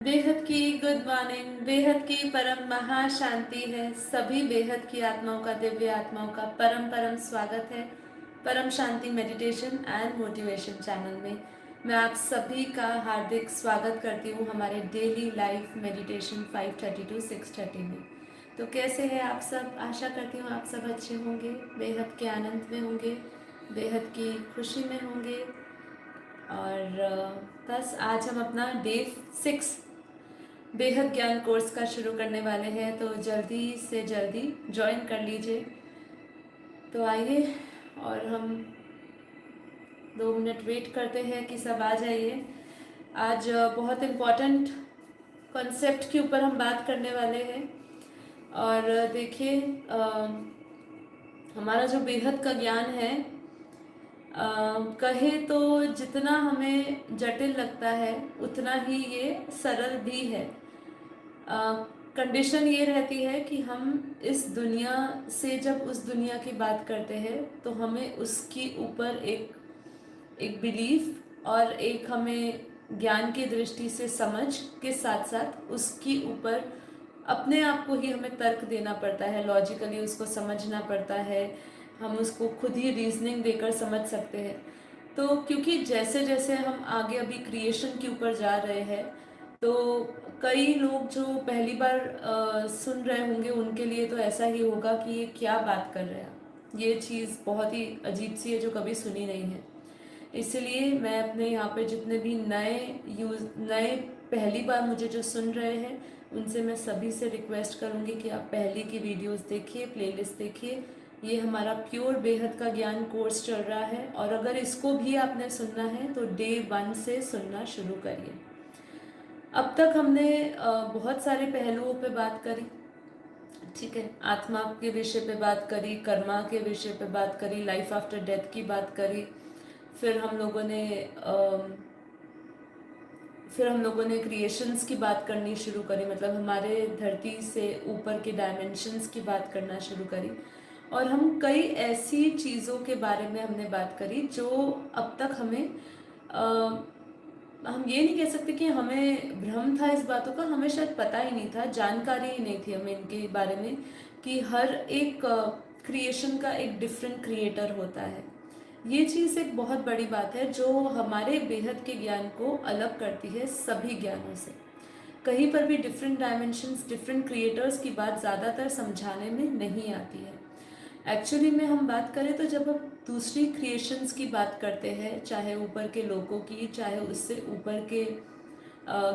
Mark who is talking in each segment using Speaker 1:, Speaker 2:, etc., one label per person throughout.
Speaker 1: बेहद की good morning. बेहद की परम महाशांति है। सभी बेहद की आत्माओं का, दिव्य आत्माओं का परम परम स्वागत है परम शांति मेडिटेशन एंड मोटिवेशन चैनल में। मैं आप सभी का हार्दिक स्वागत करती हूँ हमारे डेली लाइफ मेडिटेशन 5:30 to 6:30 में। तो कैसे हैं आप सब? आशा करती हूँ आप सब अच्छे होंगे, बेहद के आनंद में होंगे, बेहद की खुशी में होंगे। और बस आज हम अपना डे 6 बेहद ज्ञान कोर्स का शुरू करने वाले हैं, तो जल्दी से जल्दी ज्वाइन कर लीजिए। तो आइए और हम 2 मिनट वेट करते हैं कि सब आ जाइए। आज बहुत इम्पोर्टेंट कॉन्सेप्ट के ऊपर हम बात करने वाले हैं। और देखिए, हमारा जो बेहद का ज्ञान है, कहे तो जितना हमें जटिल लगता है उतना ही ये सरल भी है। कंडीशन ये रहती है कि हम इस दुनिया से जब उस दुनिया की बात करते हैं तो हमें उसकी ऊपर एक बिलीफ और एक हमें ज्ञान की दृष्टि से समझ के साथ साथ उसकी ऊपर अपने आप को ही हमें तर्क देना पड़ता है, लॉजिकली उसको समझना पड़ता है। हम उसको खुद ही रीजनिंग देकर समझ सकते हैं। तो क्योंकि जैसे जैसे हम आगे अभी क्रिएशन के ऊपर जा रहे हैं, तो कई लोग जो पहली बार सुन रहे होंगे उनके लिए तो ऐसा ही होगा कि ये क्या बात कर रहे हैं, ये चीज़ बहुत ही अजीब सी है जो कभी सुनी नहीं है। इसलिए मैं अपने यहाँ पे जितने भी नए पहली बार मुझे जो सुन रहे हैं उनसे मैं सभी से रिक्वेस्ट करूँगी कि आप पहले की वीडियोस देखिए, प्लेलिस्ट देखिए। ये हमारा प्योर बेहद का ज्ञान कोर्स चल रहा है, और अगर इसको भी आपने सुनना है तो डे 1 से सुनना शुरू करिए। अब तक हमने बहुत सारे पहलुओं पे बात करी, ठीक है। आत्मा के विषय पे बात करी, कर्मा के विषय पे बात करी, लाइफ आफ्टर डेथ की बात करी। फिर हम लोगों ने क्रिएशंस की बात करनी शुरू करी, मतलब हमारे धरती से ऊपर के डायमेंशंस की बात करना शुरू करी। और हम कई ऐसी चीज़ों के बारे में हमने बात करी जो अब तक हमें हम ये नहीं कह सकते कि हमें भ्रम था इस बातों का, हमें शायद पता ही नहीं था, जानकारी ही नहीं थी हमें इनके बारे में कि हर एक क्रिएशन का एक डिफरेंट क्रिएटर होता है। ये चीज़ एक बहुत बड़ी बात है जो हमारे बेहद के ज्ञान को अलग करती है सभी ज्ञानों से। कहीं पर भी डिफरेंट डायमेंशंस, डिफरेंट क्रिएटर्स की बात ज़्यादातर समझाने में नहीं आती है। एक्चुअली में हम बात करें तो जब हम दूसरी क्रिएशंस की बात करते हैं, चाहे ऊपर के लोगों की, चाहे उससे ऊपर के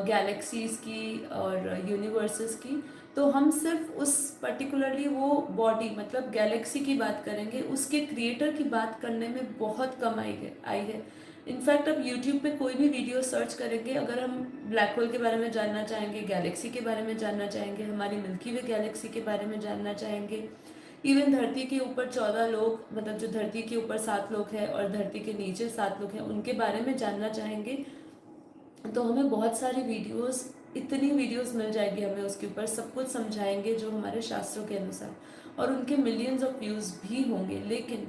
Speaker 1: गैलेक्सीज की और यूनिवर्सेस की, तो हम सिर्फ उस पर्टिकुलरली वो बॉडी मतलब गैलेक्सी की बात करेंगे, उसके क्रिएटर की बात करने में बहुत कम आई है। इनफैक्ट अब यूट्यूब पे कोई भी वीडियो सर्च करेंगे, अगर हम ब्लैक होल के बारे में जानना चाहेंगे, गैलेक्सी के बारे में जानना चाहेंगे, हमारी मिल्की वे गैलेक्सी के बारे में जानना चाहेंगे, इवन धरती के ऊपर 14 लोग, मतलब जो धरती के ऊपर 7 लोग हैं और धरती के नीचे 7 लोग हैं, उनके बारे में जानना चाहेंगे, तो हमें बहुत सारी वीडियोस, इतनी वीडियोस मिल जाएगी हमें, उसके ऊपर सब कुछ समझाएंगे जो हमारे शास्त्रों के अनुसार, और उनके मिलियंस ऑफ व्यूज़ भी होंगे। लेकिन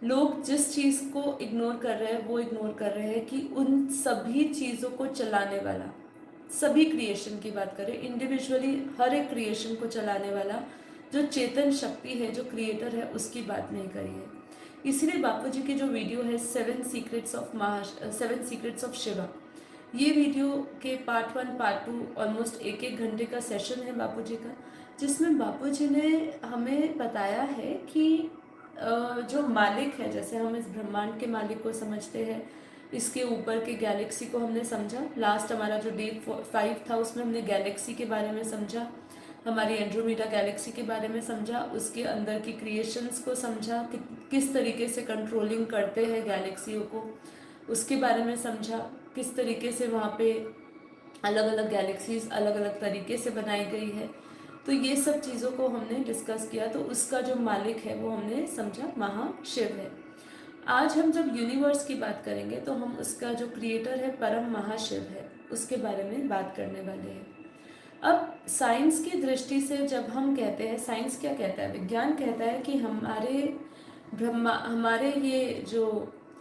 Speaker 1: लोग जिस चीज़ को इग्नोर कर रहे हैं वो इग्नोर कर रहे हैं कि उन सभी चीज़ों को चलाने वाला, सभी क्रिएशन की बात करें इंडिविजुअली, हर एक क्रिएशन को चलाने वाला जो चेतन शक्ति है, जो क्रिएटर है, उसकी बात नहीं करी है। इसीलिए बापू जी की जो वीडियो है 7 सीक्रेट्स ऑफ शिवा, ये वीडियो के पार्ट 1 पार्ट 2 ऑलमोस्ट एक एक घंटे का सेशन है बापू जी का, जिसमें बापू जी ने हमें बताया है कि जो मालिक है, जैसे हम इस ब्रह्मांड के मालिक को समझते हैं, इसके ऊपर के गैलेक्सी को हमने समझा। लास्ट हमारा जो डे 5 था उसमें हमने गैलेक्सी के बारे में समझा, हमारी एंड्रोमेडा गैलेक्सी के बारे में समझा, उसके अंदर की क्रिएशंस को समझा कि किस तरीके से कंट्रोलिंग करते हैं गैलेक्सियों को, उसके बारे में समझा, किस तरीके से वहाँ पे अलग अलग गैलेक्सीज अलग अलग तरीके से बनाई गई है। तो ये सब चीज़ों को हमने डिस्कस किया। तो उसका जो मालिक है वो हमने समझा महाशिव है। आज हम जब यूनिवर्स की बात करेंगे तो हम उसका जो क्रिएटर है परम महाशिव है, उसके बारे में बात करने वाले हैं। अब साइंस की दृष्टि से जब हम कहते हैं, साइंस क्या कहता है, विज्ञान कहता है कि हमारे ये जो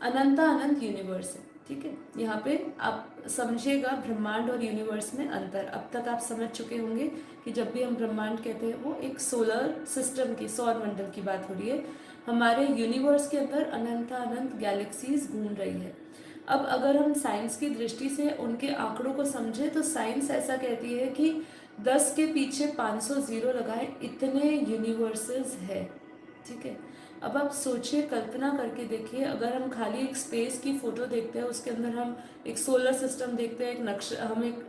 Speaker 1: अनंत यूनिवर्स है, ठीक है, यहाँ पे आप समझिएगा ब्रह्मांड और यूनिवर्स में अंतर। अब तक आप समझ चुके होंगे कि जब भी हम ब्रह्मांड कहते हैं वो एक सोलर सिस्टम की, सौर मंडल की बात हो रही है। हमारे यूनिवर्स के अंदर अनंत अनंत गैलेक्सीज घूम रही है। अब अगर हम साइंस की दृष्टि से उनके आंकड़ों को समझें तो साइंस ऐसा कहती है कि 10 के पीछे 500 जीरो लगाए, इतने यूनिवर्सेस है। ठीक है, अब आप सोचिए, कल्पना करके देखिए, अगर हम खाली एक स्पेस की फोटो देखते हैं, उसके अंदर हम एक सोलर सिस्टम देखते हैं, एक नक्शा,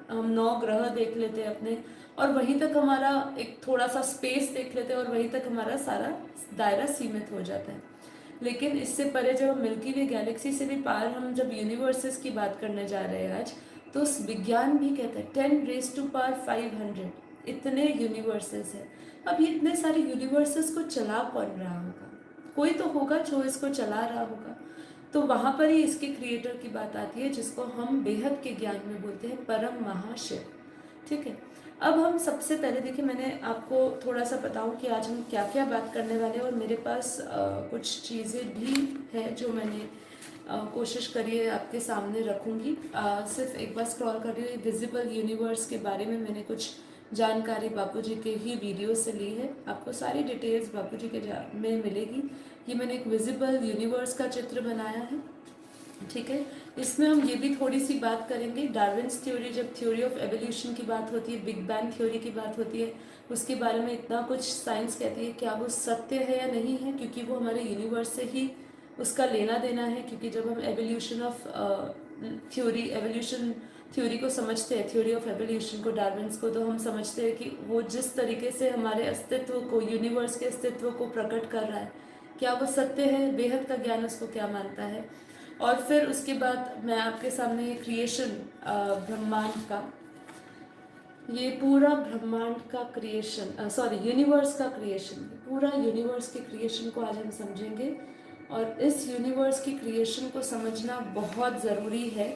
Speaker 1: हम 9 ग्रह देख लेते हैं अपने, और वहीं तक हमारा एक थोड़ा सा स्पेस देख लेते हैं और वहीं तक हमारा सारा दायरा सीमित हो जाता है। लेकिन इससे परे जब हम मिल्की वे गैलेक्सी से भी पार हम जब यूनिवर्सेस की बात करने जा रहे हैं आज, तो विज्ञान भी कहता है 10⁵ इतने यूनिवर्सेस है। अब ये इतने सारे यूनिवर्सेस को चला कौन रहा होगा? कोई तो होगा जो इसको चला रहा होगा। तो वहाँ पर ही इसके क्रिएटर की बात आती है, जिसको हम बेहद के ज्ञान में बोलते हैं परम महाशिव। ठीक है, अब हम सबसे पहले देखिए, मैंने आपको थोड़ा सा बताऊं कि आज हम क्या क्या बात करने वाले हैं, और मेरे पास कुछ चीज़ें भी हैं जो मैंने कोशिश करी है आपके सामने रखूंगी। सिर्फ एक बार स्क्रॉल कर रही हूँ, विजिबल यूनिवर्स के बारे में मैंने कुछ जानकारी बापूजी के ही वीडियो से ली है। आपको सारी डिटेल्स बापूजी के में मिलेगी। ये मैंने एक विजिबल यूनिवर्स का चित्र बनाया है। ठीक है, इसमें हम ये भी थोड़ी सी बात करेंगे, डार्विन्स थ्योरी, जब थ्योरी ऑफ एवोल्यूशन की बात होती है, बिग बैंग थ्योरी की बात होती है, उसके बारे में इतना कुछ साइंस कहती है, क्या वो सत्य है या नहीं है, क्योंकि वो हमारे यूनिवर्स से ही उसका लेना देना है। क्योंकि जब हम एवोल्यूशन ऑफ एवोल्यूशन थ्योरी को समझते हैं, थ्योरी ऑफ एवोल्यूशन को, डार्विन्स को, तो हम समझते हैं कि वो जिस तरीके से हमारे अस्तित्व को, यूनिवर्स के अस्तित्व को प्रकट कर रहा है, क्या वो सत्य है, बेहद का ज्ञान उसको क्या मानता है। और फिर उसके बाद मैं आपके सामने ये क्रिएशन, ब्रह्मांड का, ये पूरा ब्रह्मांड का क्रिएशन, सॉरी यूनिवर्स का क्रिएशन, पूरा यूनिवर्स के क्रिएशन को आज हम समझेंगे। और इस यूनिवर्स की क्रिएशन को समझना बहुत ज़रूरी है,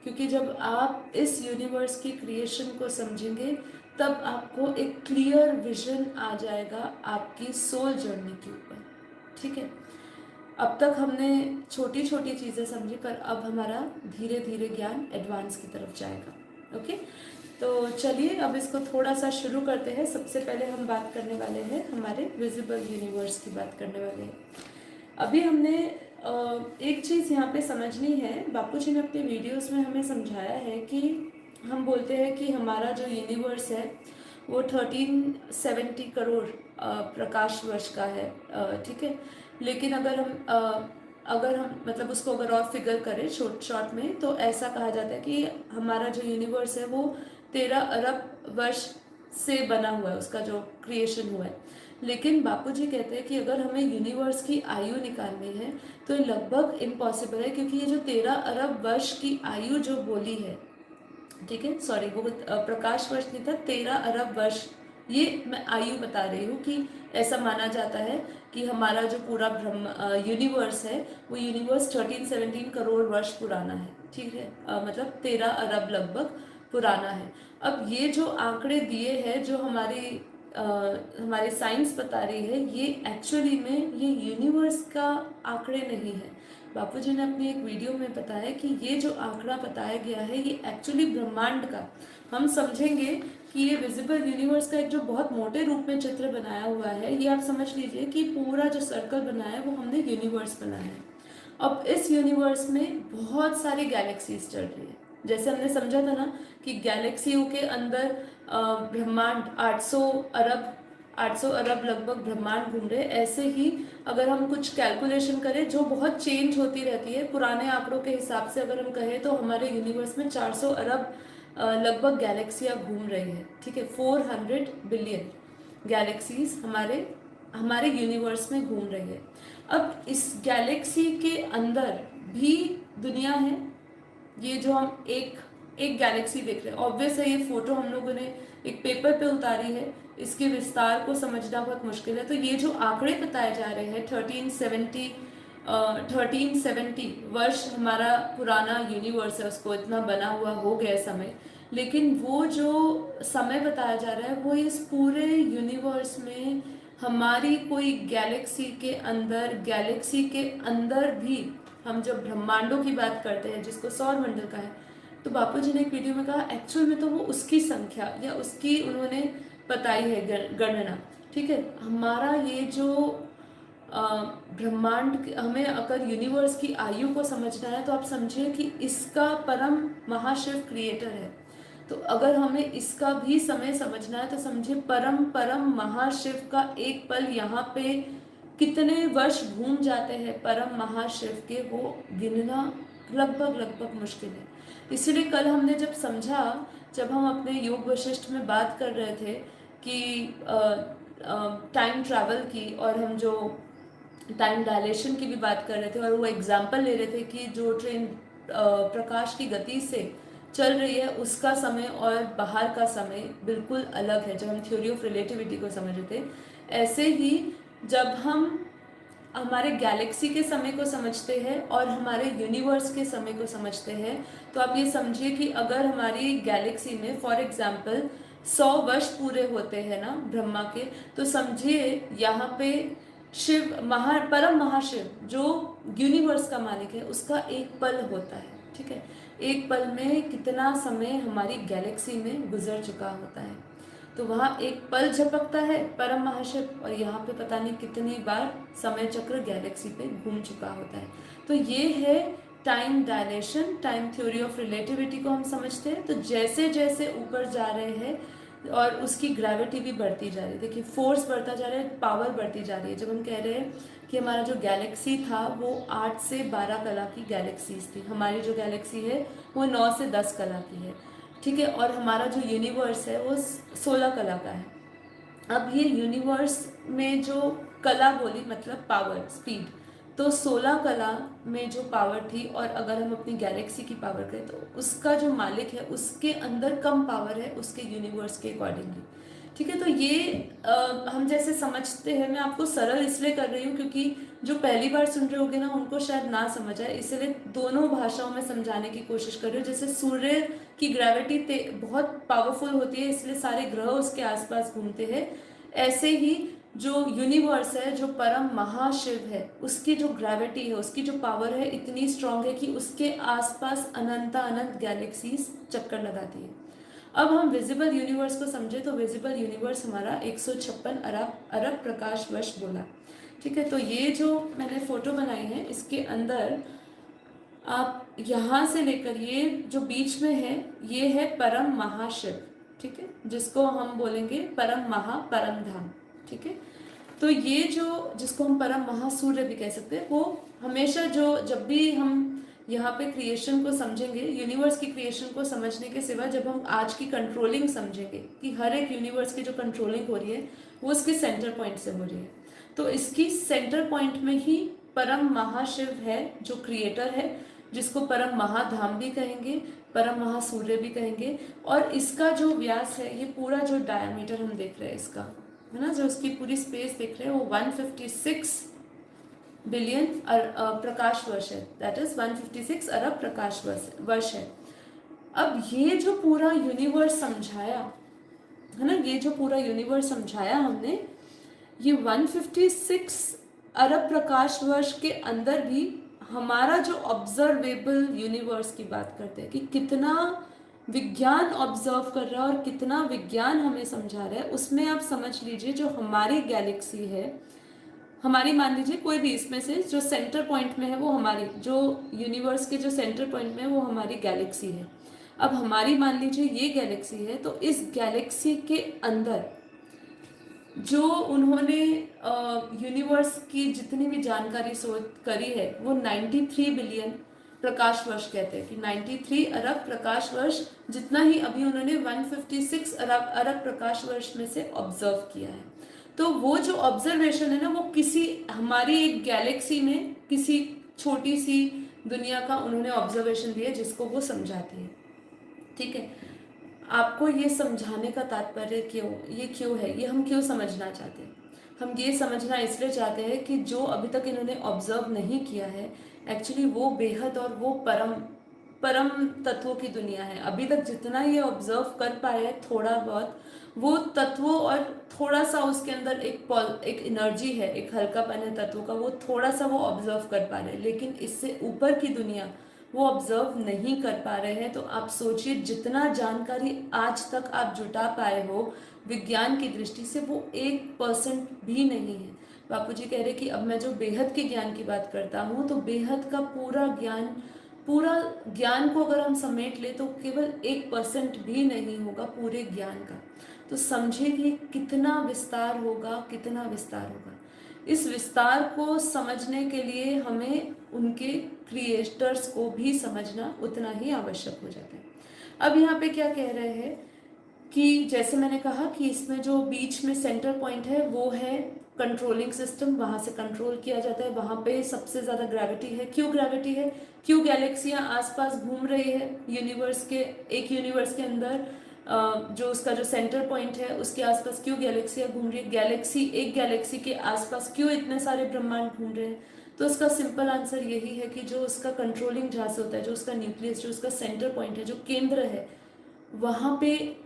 Speaker 1: क्योंकि जब आप इस यूनिवर्स की क्रिएशन को समझेंगे तब आपको एक क्लियर विजन आ जाएगा आपकी सोल जर्नी के ऊपर। ठीक है, अब तक हमने छोटी छोटी चीज़ें समझी, पर अब हमारा धीरे धीरे ज्ञान एडवांस की तरफ जाएगा। ओके, तो चलिए अब इसको थोड़ा सा शुरू करते हैं। सबसे पहले हम बात करने वाले हैं हमारे विजिबल यूनिवर्स की बात करने वाले हैं। अभी हमने एक चीज़ यहाँ पे समझनी है, बापूजी ने अपने वीडियोस में हमें समझाया है कि हम बोलते हैं कि हमारा जो यूनिवर्स है वो 1370 करोड़ प्रकाश वर्ष का है। ठीक है, लेकिन अगर हम मतलब उसको अगर और फिगर करें शॉर्ट में, तो ऐसा कहा जाता है कि हमारा जो यूनिवर्स है वो 13 अरब वर्ष से बना हुआ है, उसका जो क्रिएशन हुआ है। लेकिन बापूजी कहते हैं कि अगर हमें यूनिवर्स की आयु निकालनी है तो ये लगभग इम्पॉसिबल है, क्योंकि ये जो 13 अरब वर्ष की आयु जो बोली है, ठीक है, सॉरी वो प्रकाश वर्ष नहीं था, 13 अरब वर्ष, ये मैं आयु बता रही हूँ कि ऐसा माना जाता है कि हमारा जो पूरा यूनिवर्स है वो यूनिवर्स 1317 करोड़ वर्ष पुराना है। ठीक है, मतलब 13 अरब लगभग पुराना है। अब ये जो आंकड़े दिए हैं, जो हमारी साइंस बता रही है, ये एक्चुअली में ये यूनिवर्स का आंकड़े नहीं है। बापूजी ने अपनी एक वीडियो में बताया कि ये जो आंकड़ा बताया गया है ये एक्चुअली ब्रह्मांड का, हम समझेंगे कि ये विजिबल यूनिवर्स का एक जो बहुत मोटे रूप में चित्र बनाया हुआ है, ये आप समझ लीजिए कि पूरा जो सर्कल बनाया है वो हमने यूनिवर्स बनाया है। अब इस यूनिवर्स में बहुत सारी गैलेक्सीज चल रही है। जैसे हमने समझा था ना कि गैलेक्सियों के अंदर ब्रह्मांड 800 अरब लगभग ब्रह्मांड घूम रहे। ऐसे ही अगर हम कुछ कैलकुलेशन करें जो बहुत चेंज होती रहती है, पुराने आंकड़ों के हिसाब से अगर हम कहें तो हमारे यूनिवर्स में 400 अरब लगभग गैलेक्सियाँ घूम रही है। ठीक है, 400 बिलियन गैलेक्सीज हमारे यूनिवर्स में घूम रही है। अब इस गैलेक्सी के अंदर भी दुनिया है। ये जो हम एक गैलेक्सी देख रहे हैं, ऑब्वियस है ये फोटो हम लोगों ने एक पेपर पे उतारी है, इसके विस्तार को समझना बहुत मुश्किल है। तो ये जो आंकड़े बताए जा रहे हैं 1370 वर्ष हमारा पुराना यूनिवर्स है, उसको इतना बना हुआ हो गया समय, लेकिन वो जो समय बताया जा रहा है वो इस पूरे यूनिवर्स में हमारी कोई गैलेक्सी के अंदर भी हम जब ब्रह्मांडों की बात करते हैं जिसको सौर मंडल का है, तो बापूजी ने एक वीडियो में कहा एक्चुअल में तो वो उसकी संख्या या उसकी उन्होंने बताई है गणना। ठीक है, हमारा ये जो ब्रह्मांड, हमें अगर यूनिवर्स की आयु को समझना है तो आप समझिए कि इसका परम महाशिव क्रिएटर है। तो अगर हमें इसका भी समय समझना है तो समझिए परम परम महाशिव का एक पल यहाँ पे कितने वर्ष घूम जाते हैं परम महाशिव के, वो गिनना लगभग लगभग मुश्किल है। इसीलिए कल हमने जब समझा, जब हम अपने योग वशिष्ठ में बात कर रहे थे कि टाइम ट्रैवल की, और हम जो टाइम डायलेशन की भी बात कर रहे थे, और वो एग्जाम्पल ले रहे थे कि जो ट्रेन प्रकाश की गति से चल रही है उसका समय और बाहर का समय बिल्कुल अलग है, जब हम थ्योरी ऑफ रिलेटिविटी को समझ रहे थे। ऐसे ही जब हम हमारे गैलेक्सी के समय को समझते हैं और हमारे यूनिवर्स के समय को समझते हैं, तो आप ये समझिए कि अगर हमारी गैलेक्सी में फॉर एग्जांपल 100 वर्ष पूरे होते हैं ना ब्रह्मा के, तो समझिए यहाँ पे शिव परम महाशिव जो यूनिवर्स का मालिक है उसका एक पल होता है। ठीक है, एक पल में कितना समय हमारी गैलेक्सी में गुजर चुका होता है, तो वहाँ एक पल झपकता है परम महाशिव, और यहाँ पे पता नहीं कितनी बार समय चक्र गैलेक्सी पे घूम चुका होता है। तो ये है time dilation, time theory of relativity को हम समझते हैं। तो जैसे जैसे ऊपर जा रहे हैं और उसकी ग्रेविटी भी बढ़ती जा रही है, देखिए फोर्स बढ़ता जा रहा है, पावर बढ़ती जा रही है। जब हम कह रहे हैं कि हमारा जो गैलेक्सी था वो 8 से 12 कला की गैलेक्सीज थी, हमारी जो गैलेक्सी है वो 9 से 10 कला की है। ठीक है, और हमारा जो यूनिवर्स है वो 16 कला का है। अब ये यूनिवर्स में जो कला बोली मतलब पावर, स्पीड, तो 16 कला में जो पावर थी, और अगर हम अपनी गैलेक्सी की पावर करें तो उसका जो मालिक है उसके अंदर कम पावर है उसके यूनिवर्स के अकॉर्डिंगली। ठीक है, तो ये हम जैसे समझते हैं, मैं आपको सरल इसलिए कर रही हूँ क्योंकि जो पहली बार सुन रहे होगे ना उनको शायद ना समझ आए, इसलिए दोनों भाषाओं में समझाने की कोशिश कर रही हूँ। जैसे सूर्य की ग्रेविटी बहुत पावरफुल होती है इसलिए सारे ग्रह उसके आसपास घूमते हैं, ऐसे ही जो यूनिवर्स है, जो परम महाशिव है, उसकी जो ग्रेविटी है, उसकी जो पावर है इतनी स्ट्रांग है कि उसके आसपास अनंत अनंत गैलेक्सीज चक्कर लगाती है। अब हम विजिबल यूनिवर्स को समझे तो विजिबल यूनिवर्स हमारा 156 अरब प्रकाश वर्ष बोला। ठीक है, तो ये जो मैंने फोटो बनाई है इसके अंदर आप यहाँ से लेकर ये जो बीच में है ये है परम महाशिव। ठीक है, जिसको हम बोलेंगे परम धाम। ठीक है, तो ये जो जिसको हम परम महासूर्य भी कह सकते हैं, वो हमेशा जो जब भी हम यहाँ पे क्रिएशन को समझेंगे, यूनिवर्स की क्रिएशन को समझने के सिवा जब हम आज की कंट्रोलिंग समझेंगे कि हर एक यूनिवर्स की जो कंट्रोलिंग हो रही है वो उसके सेंटर पॉइंट से हो रही है, तो इसकी सेंटर पॉइंट में ही परम महाशिव है जो क्रिएटर है, जिसको परम महाधाम भी कहेंगे, परम महासूर्य भी कहेंगे। और इसका जो व्यास है, ये पूरा जो डायमीटर हम देख रहे हैं इसका, है ना, जो उसकी पूरी स्पेस देख रहे हैं वो 156 बिलियन प्रकाश वर्ष है, दैट इज 156 अरब प्रकाश वर्ष है। अब ये जो पूरा यूनिवर्स समझाया है ना, ये जो पूरा यूनिवर्स समझाया हमने, ये 156 अरब प्रकाश वर्ष के अंदर भी हमारा जो ऑब्जर्वेबल यूनिवर्स की बात करते हैं कि कितना विज्ञान ऑब्जर्व कर रहा है और कितना विज्ञान हमें समझा रहा है, उसमें आप समझ लीजिए जो हमारी गैलेक्सी है, हमारी मान लीजिए कोई भी इसमें से जो सेंटर पॉइंट में है वो हमारी, जो यूनिवर्स के जो सेंटर पॉइंट में है वो हमारी गैलेक्सी है। अब हमारी मान लीजिए ये गैलेक्सी है, तो इस गैलेक्सी के अंदर जो उन्होंने यूनिवर्स की जितनी भी जानकारी करी है वो 93 बिलियन प्रकाश वर्ष कहते हैं कि 93 अरब प्रकाश वर्ष जितना ही अभी उन्होंने 156 अरब प्रकाश वर्ष में से ऑब्जर्व किया है। तो वो जो ऑब्जर्वेशन है ना, वो किसी हमारी एक गैलेक्सी में किसी छोटी सी दुनिया का उन्होंने ऑब्जर्वेशन दिया जिसको वो समझाती है। ठीक है, आपको ये समझाने का तात्पर्य क्यों है, ये हम क्यों समझना चाहते हैं? हम ये समझना इसलिए चाहते हैं कि जो अभी तक इन्होंने ऑब्जर्व नहीं किया है, एक्चुअली वो बेहद और वो परम तत्वों की दुनिया है। अभी तक जितना ये ऑब्जर्व कर पाए हैं थोड़ा बहुत, वो तत्वों और थोड़ा सा उसके अंदर एक एनर्जी है, एक हल्कापन है तत्वों का, वो थोड़ा सा वो ऑब्जर्व कर पा रहे हैं, लेकिन इससे ऊपर की दुनिया वो ऑब्जर्व नहीं कर पा रहे हैं। तो आप सोचिए, जितना जानकारी आज तक आप जुटा पाए हो विज्ञान की दृष्टि से, वो 1% भी नहीं है। बापूजी कह रहे कि अब मैं जो बेहद के ज्ञान की बात करता हूँ, तो बेहद का पूरा ज्ञान को अगर हम समेट ले तो केवल 1% भी नहीं होगा पूरे ज्ञान का। तो समझिए कि कितना विस्तार होगा, कितना विस्तार होगा। इस विस्तार को समझने के लिए हमें उनके क्रिएटर्स को भी समझना उतना ही आवश्यक हो जाता है। अब यहाँ पे क्या कह रहे हैं कि जैसे मैंने कहा कि इसमें जो बीच में सेंटर पॉइंट है वो है कंट्रोलिंग सिस्टम, वहाँ से कंट्रोल किया जाता है, वहाँ पे सबसे ज़्यादा ग्रेविटी है। क्यों ग्रेविटी है? क्यों गैलेक्सियाँ आसपास घूम रही है एक यूनिवर्स के अंदर, जो उसका जो सेंटर पॉइंट है उसके आसपास क्यों गैलेक्सियाँ घूम रही है? एक गैलेक्सी के आसपास क्यों इतने सारे ब्रह्मांड घूम रहे हैं? तो उसका सिंपल आंसर यही है कि जो उसका कंट्रोलिंग जहाँ से होता है, जो उसका न्यूक्लियस, जो उसका सेंटर पॉइंट है, जो केंद्र है, वहाँ पे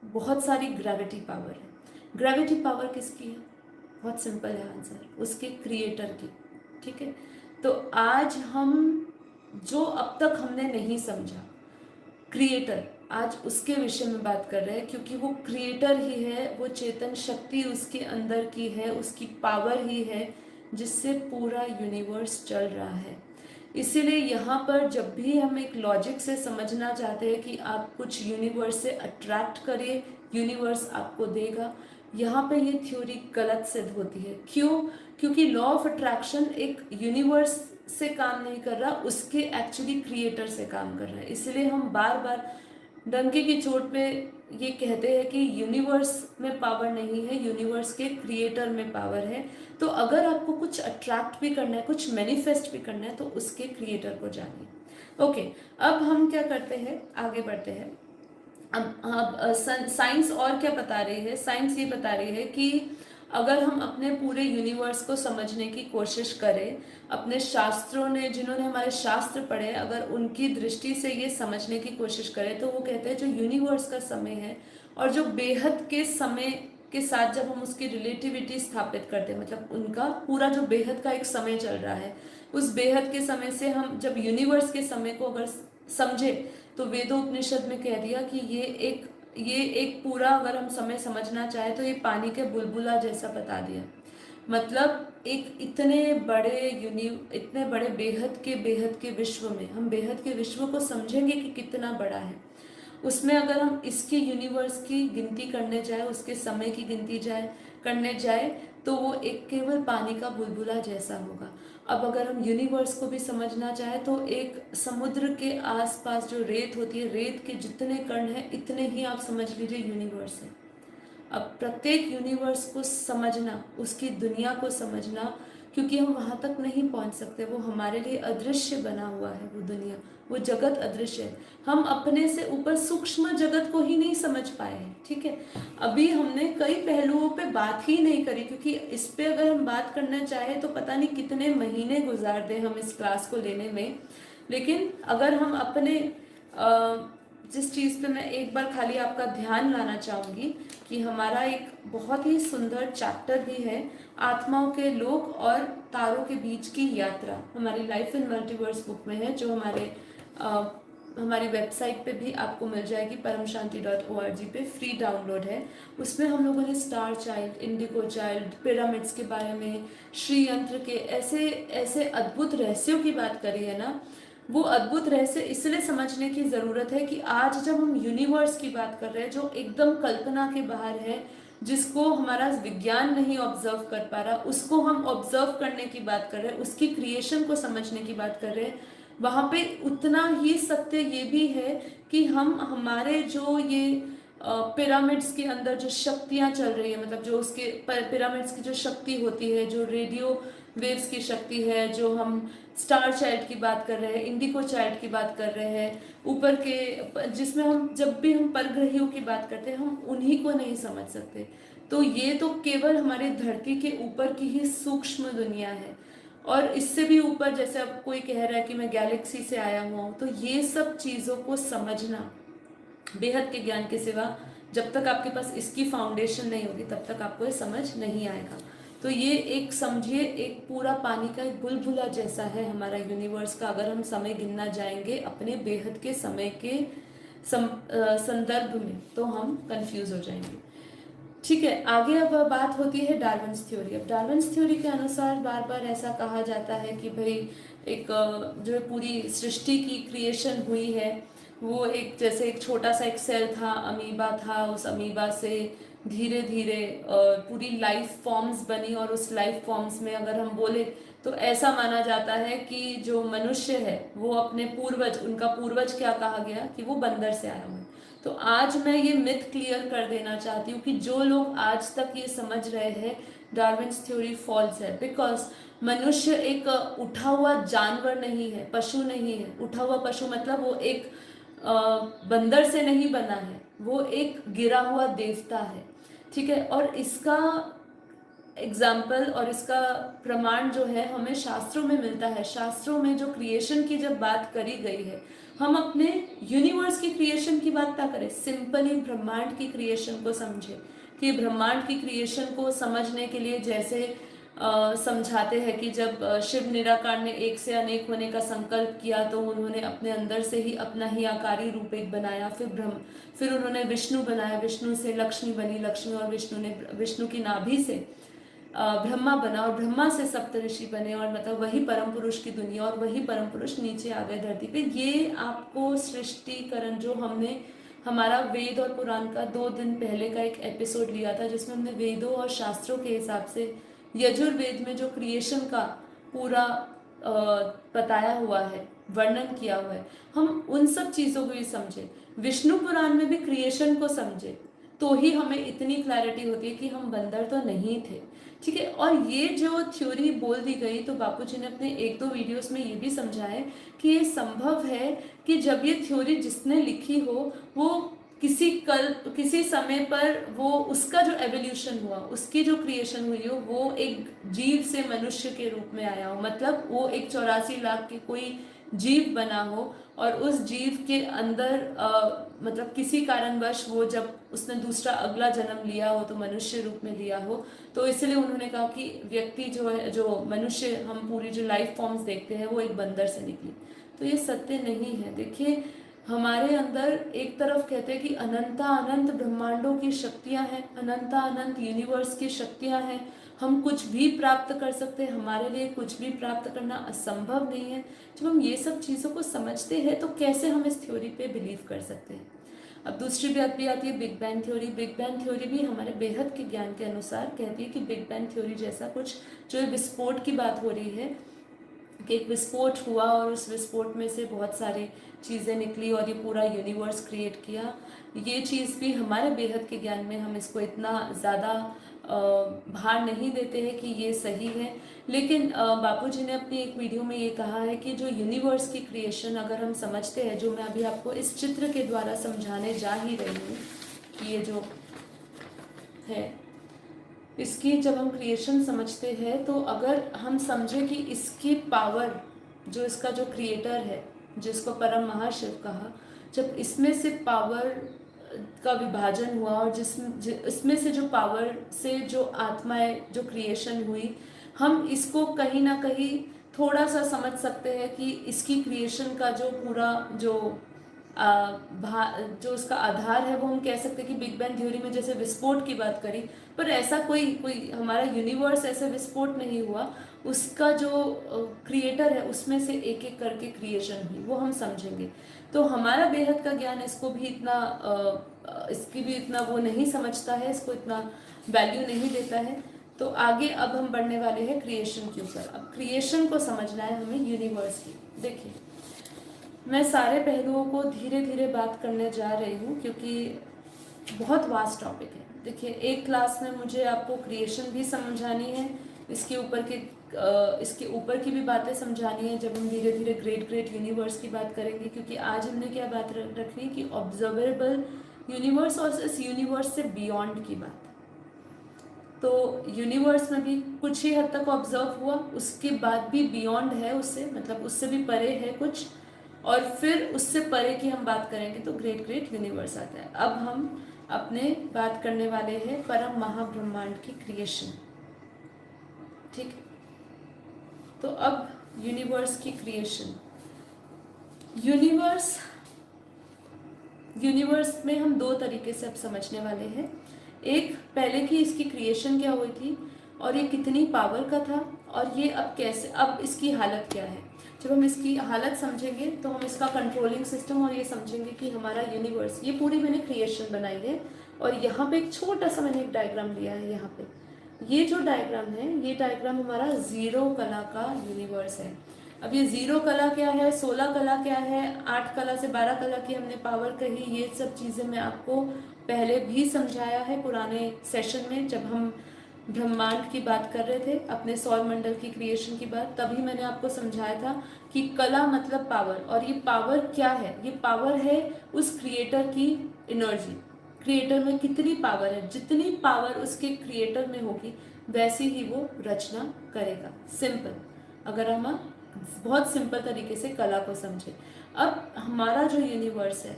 Speaker 1: बहुत सारी ग्रेविटी पावर है। ग्रेविटी पावर किसकी है? बहुत सिंपल है आंसर, उसके क्रिएटर की। ठीक है, तो आज हम जो अब तक हमने नहीं समझा क्रिएटर, आज उसके विषय में बात कर रहे हैं, क्योंकि वो क्रिएटर ही है, वो चेतन शक्ति उसके अंदर की है, उसकी पावर ही है जिससे पूरा यूनिवर्स चल रहा है। इसीलिए यहाँ पर जब भी हम एक लॉजिक से समझना चाहते हैं कि आप कुछ यूनिवर्स से अट्रैक्ट करिए, यूनिवर्स आपको देगा, यहाँ पे ये थ्योरी गलत सिद्ध होती है। क्यों? क्योंकि लॉ ऑफ अट्रैक्शन एक यूनिवर्स से काम नहीं कर रहा, उसके एक्चुअली क्रिएटर से काम कर रहा है। इसलिए हम बार बार डंके की चोट पे ये कहते हैं कि यूनिवर्स में पावर नहीं है, यूनिवर्स के क्रिएटर में पावर है। तो अगर आपको कुछ अट्रैक्ट भी करना है, कुछ मैनिफेस्ट भी करना है, तो उसके क्रिएटर को जानिए। ओके, अब हम क्या करते हैं, आगे बढ़ते हैं। अब साइंस और क्या बता रही है? साइंस ये बता रही है कि अगर हम अपने पूरे यूनिवर्स को समझने की कोशिश करें, अपने शास्त्रों ने, जिन्होंने हमारे शास्त्र पढ़े, अगर उनकी दृष्टि से ये समझने की कोशिश करें, तो वो कहते हैं जो यूनिवर्स का समय है और जो बेहद के समय के साथ जब हम उसकी रिलेटिविटी स्थापित करते हैं, मतलब उनका पूरा जो बेहद का एक समय चल रहा है, उस बेहद के समय से हम जब यूनिवर्स के समय को अगर समझे, तो वेदोपनिषद में कह दिया कि ये एक पूरा, अगर हम समय समझना चाहे तो ये पानी के बुलबुला जैसा बता दिया। मतलब एक इतने बड़े बेहद के विश्व में हम बेहद के विश्व को समझेंगे कि कितना बड़ा है। उसमें अगर हम इसके यूनिवर्स की गिनती करने जाए, उसके समय की गिनती करने जाए, तो वो एक केवल पानी का बुलबुला जैसा होगा। अब अगर हम यूनिवर्स को भी समझना चाहे, तो एक समुद्र के आसपास जो रेत होती है, रेत के जितने कण हैं इतने ही आप समझ लीजिए यूनिवर्स है। अब प्रत्येक यूनिवर्स को समझना, उसकी दुनिया को समझना, क्योंकि हम वहाँ तक नहीं पहुँच सकते, वो हमारे लिए अदृश्य बना हुआ है, वो दुनिया, वो जगत अदृश्य है। हम अपने से ऊपर सूक्ष्म जगत को ही नहीं समझ पाए हैं। ठीक है, अभी हमने कई पहलुओं पे बात ही नहीं करी, क्योंकि इस पे अगर हम बात करना चाहे तो पता नहीं कितने महीने गुजार दें हम इस क्लास को लेने में। लेकिन अगर हम अपने जिस चीज़ पे मैं एक बार खाली आपका ध्यान लाना चाहूँगी कि हमारा एक बहुत ही सुंदर चैप्टर भी है, आत्माओं के लोक और तारों के बीच की यात्रा, हमारी लाइफ इन मल्टीवर्स बुक में है, जो हमारी वेबसाइट पे भी आपको मिल जाएगी, paramshanti.org पे फ्री डाउनलोड है। उसमें हम लोगों ने star child, Indigo child, pyramids के बारे में, श्री यंत्र के ऐसे ऐसे अद्भुत रहस्यों की बात करी है ना। वो अद्भुत रहस्य इसलिए समझने की ज़रूरत है कि आज जब हम यूनिवर्स की बात कर रहे हैं, जो एकदम कल्पना के बाहर है, जिसको हमारा विज्ञान नहीं ऑब्जर्व कर पा रहा, उसको हम ऑब्जर्व करने की बात कर रहे हैं, उसकी क्रिएशन को समझने की बात कर रहे हैं, वहाँ पे उतना ही सत्य ये भी है कि हम हमारे जो ये पिरामिड्स के अंदर जो शक्तियाँ चल रही है, मतलब जो उसके पिरामिड्स की जो शक्ति होती है, जो रेडियो वेव्स की शक्ति है, जो हम स्टार चाइल्ड की बात कर रहे हैं, इंडिको चाइल्ड की बात कर रहे हैं, ऊपर के जिसमें हम जब भी हम परग्रहियों की बात करते हैं, हम उन्हीं को नहीं समझ सकते। तो ये तो केवल हमारी धरती के ऊपर की ही सूक्ष्म दुनिया है। और इससे भी ऊपर जैसे अब कोई कह रहा है कि मैं गैलेक्सी से आया हुआ हूँ, तो ये सब चीज़ों को समझना बेहद के ज्ञान के सिवा जब तक आपके पास इसकी फाउंडेशन नहीं होगी तब तक आपको ये समझ नहीं आएगा। तो ये एक समझिए एक पूरा पानी का एक बुलबुला जैसा है हमारा यूनिवर्स का। अगर हम समय गिनना जाएंगे अपने बेहद के समय के संदर्भ में तो हम कंफ्यूज हो जाएंगे। ठीक है, आगे अब बात होती है डार्विन्स थ्योरी। अब डार्विन्स थ्योरी के अनुसार बार बार ऐसा कहा जाता है कि भाई एक जो पूरी सृष्टि की क्रिएशन हुई है वो एक जैसे एक छोटा सा एक सेल था, अमीबा था, उस अमीबा से धीरे धीरे पूरी लाइफ फॉर्म्स बनी, और उस लाइफ फॉर्म्स में अगर हम बोले तो ऐसा माना जाता है कि जो मनुष्य है वो अपने पूर्वज, उनका पूर्वज क्या कहा गया कि वो बंदर से आया हुआ है। तो आज मैं ये मिथ क्लियर कर देना चाहती हूँ कि जो लोग आज तक ये समझ रहे हैं डार्विन्स थ्योरी फॉल्स है, बिकॉज मनुष्य एक उठा हुआ जानवर नहीं है, पशु नहीं है। उठा हुआ पशु मतलब वो एक बंदर से नहीं बना है, वो एक गिरा हुआ देवता है। ठीक है, और इसका एग्जाम्पल और इसका प्रमाण जो है हमें शास्त्रों में मिलता है। शास्त्रों में जो क्रिएशन की जब बात करी गई है, हम अपने यूनिवर्स की क्रिएशन की बात ना करें, सिंपली ब्रह्मांड की क्रिएशन को समझे। कि ब्रह्मांड की क्रिएशन को समझने के लिए जैसे समझाते हैं कि जब शिव निराकार ने एक से अनेक होने का संकल्प किया तो उन्होंने अपने अंदर से ही अपना ही आकारी रूप एक बनाया। फिर उन्होंने विष्णु बनाया, विष्णु से लक्ष्मी बनी, लक्ष्मी और विष्णु की नाभि से ब्रह्मा बना, और ब्रह्मा से सप्तऋषि बने, और मतलब वही परम पुरुष की दुनिया, और वही परम पुरुष नीचे आ गए धरती पे। ये आपको सृष्टिकरण जो हमने हमारा वेद और पुराण का 2 दिन पहले का एक एपिसोड लिया था जिसमें हमने वेदों और शास्त्रों के हिसाब से यजुर्वेद में जो क्रिएशन का पूरा बताया हुआ है, वर्णन किया हुआ है, हम उन सब चीज़ों को भी समझे, विष्णु पुराण में भी क्रिएशन को समझे, तो ही हमें इतनी क्लैरिटी होती है कि हम बंदर तो नहीं थे। ठीक है, और ये जो थ्योरी बोल दी गई तो बापूजी ने अपने 1-2 वीडियोस में ये भी समझाया कि ये संभव है कि जब ये थ्योरी जिसने लिखी हो वो किसी समय पर वो उसका जो एवोल्यूशन हुआ, उसकी जो क्रिएशन हुई हो, वो एक जीव से मनुष्य के रूप में आया हो। मतलब वो एक 84 लाख के कोई जीव बना हो, और उस जीव के अंदर मतलब किसी कारणवश वो जब उसने दूसरा अगला जन्म लिया हो तो मनुष्य रूप में लिया हो। तो इसलिए उन्होंने कहा कि व्यक्ति जो है, जो मनुष्य हम पूरी जो लाइफ फॉर्म्स देखते हैं वो एक बंदर से निकली। तो ये सत्य नहीं है। देखिए, हमारे अंदर एक तरफ कहते हैं कि अनंता अनंत ब्रह्मांडों की शक्तियां हैं, अनंता अनंत यूनिवर्स की शक्तियां हैं, हम कुछ भी प्राप्त कर सकते हैं, हमारे लिए कुछ भी प्राप्त करना असंभव नहीं है। जब हम ये सब चीज़ों को समझते हैं तो कैसे हम इस थ्योरी पे बिलीव कर सकते हैं। अब दूसरी बात भी आती है big bang theory. Big bang theory भी हमारे बेहद के ज्ञान के अनुसार कहती है कि बिग बैंग थ्योरी जैसा कुछ, जो विस्फोट की बात हो रही है कि एक विस्फोट हुआ और उस विस्फोट में से बहुत सारी चीज़ें निकली और ये पूरा यूनिवर्स क्रिएट किया, ये चीज़ भी हमारे बेहद के ज्ञान में हम इसको इतना ज़्यादा भार नहीं देते हैं कि ये सही है। लेकिन बापूजी ने अपनी एक वीडियो में ये कहा है कि जो यूनिवर्स की क्रिएशन अगर हम समझते हैं, जो मैं अभी आपको इस चित्र के द्वारा समझाने जा ही रही हूँ कि ये जो है इसकी जब हम क्रिएशन समझते हैं तो अगर हम समझे कि इसकी पावर, जो इसका जो क्रिएटर है जिसको परम महाशिव कहा, जब इसमें से पावर का विभाजन हुआ और इसमें से जो पावर से जो आत्माएं जो क्रिएशन हुई, हम इसको कहीं ना कहीं थोड़ा सा समझ सकते हैं कि इसकी क्रिएशन का जो पूरा जो उसका आधार है वो हम कह सकते हैं कि बिग बैंग थ्योरी में जैसे विस्फोट की बात करी, पर ऐसा कोई हमारा यूनिवर्स ऐसे विस्फोट नहीं हुआ, उसका जो क्रिएटर है उसमें से एक एक करके क्रिएशन हुई, वो हम समझेंगे। तो हमारा बेहद का ज्ञान इसको भी इतना इसकी भी इतना वो नहीं समझता है, इसको इतना वैल्यू नहीं देता है। तो आगे अब हम बढ़ने वाले हैं क्रिएशन के ऊपर। अब क्रिएशन को समझना है हमें यूनिवर्स की। देखिए, मैं सारे पहलुओं को धीरे धीरे बात करने जा रही हूँ क्योंकि बहुत वास्ट टॉपिक है। देखिए, एक क्लास में मुझे आपको क्रिएशन भी समझानी है, इसके ऊपर की भी बातें समझानी है जब हम धीरे धीरे ग्रेट यूनिवर्स की बात करेंगे। क्योंकि आज हमने क्या बात रखनी कि ऑब्जर्वेबल यूनिवर्स और इस यूनिवर्स से बियॉन्ड की बात। तो यूनिवर्स में भी कुछ ही हद तक ऑब्जर्व हुआ, उसके बाद भी बियॉन्ड है उससे, मतलब उससे भी परे है कुछ, और फिर उससे परे की हम बात करेंगे तो ग्रेट ग्रेट यूनिवर्स आता है। अब हम अपने बात करने वाले हैं परम महाब्रह्मांड की क्रिएशन। ठीक है, तो अब यूनिवर्स की क्रिएशन। यूनिवर्स में हम दो तरीके से अब समझने वाले हैं। एक, पहले की इसकी क्रिएशन क्या हुई थी और ये कितनी पावर का था, और ये अब कैसे, अब इसकी हालत क्या है। जब हम इसकी हालत समझेंगे तो हम इसका कंट्रोलिंग सिस्टम और ये समझेंगे कि हमारा यूनिवर्स, ये पूरी मैंने क्रिएशन बनाई है, और यहाँ पे एक छोटा सा मैंने एक डायग्राम लिया है। यहाँ पे ये जो डायग्राम है, ये डायग्राम हमारा जीरो कला का यूनिवर्स है। अब ये जीरो कला क्या है, 16 कला क्या है, 8 कला से 12 कला की हमने पावर कही, ये सब चीज़ें मैं आपको पहले भी समझाया है पुराने सेशन में, जब हम ब्रह्मांड की बात कर रहे थे, अपने सौर मंडल की क्रिएशन की बात, तभी मैंने आपको समझाया था कि कला मतलब पावर, और ये पावर क्या है, ये पावर है उस क्रिएटर की एनर्जी। क्रिएटर में कितनी पावर है, जितनी पावर उसके क्रिएटर में होगी वैसी ही वो रचना करेगा। सिंपल, अगर हम बहुत सिंपल तरीके से कला को समझे। अब हमारा जो यूनिवर्स है,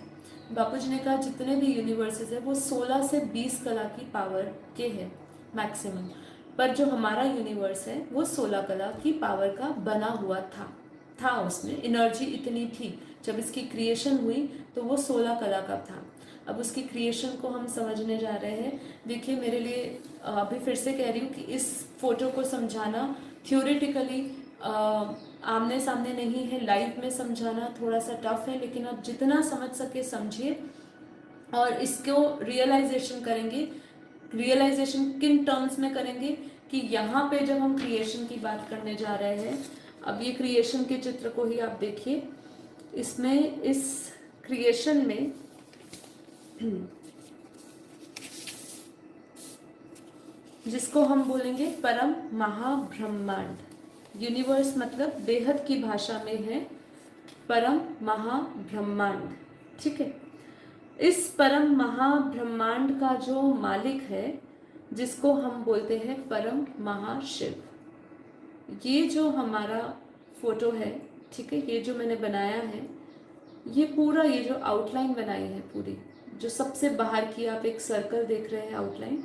Speaker 1: बापूजी ने कहा जितने भी यूनिवर्सेस है वो 16 से 20 कला की पावर के हैं मैक्सिमम, पर जो हमारा यूनिवर्स है वो 16 कला की पावर का बना हुआ था उसमें एनर्जी इतनी थी। जब इसकी क्रिएशन हुई तो वो 16 कला का था। अब उसकी क्रिएशन को हम समझने जा रहे हैं। देखिए, मेरे लिए अभी फिर से कह रही हूँ कि इस फोटो को समझाना थ्योरेटिकली आमने सामने नहीं है, लाइव में समझाना थोड़ा सा टफ है, लेकिन आप जितना समझ सके समझिए और इसको रियलाइजेशन करेंगे। रियलाइजेशन किन टर्म्स में करेंगे कि यहाँ पे जब हम क्रिएशन की बात करने जा रहे हैं, अब ये क्रिएशन के चित्र को ही आप देखिए, इसमें इस क्रिएशन में जिसको हम बोलेंगे परम महाब्रह्मांड, यूनिवर्स मतलब बेहद की भाषा में है परम महाब्रह्मांड। ठीक है, इस परम महाब्रह्मांड का जो मालिक है, जिसको हम बोलते हैं परम महाशिव, ये जो हमारा फोटो है, ठीक है, ये जो मैंने बनाया है, ये पूरा, ये जो आउटलाइन बनाई है पूरी, जो सबसे बाहर की आप एक सर्कल देख रहे हैं आउटलाइन,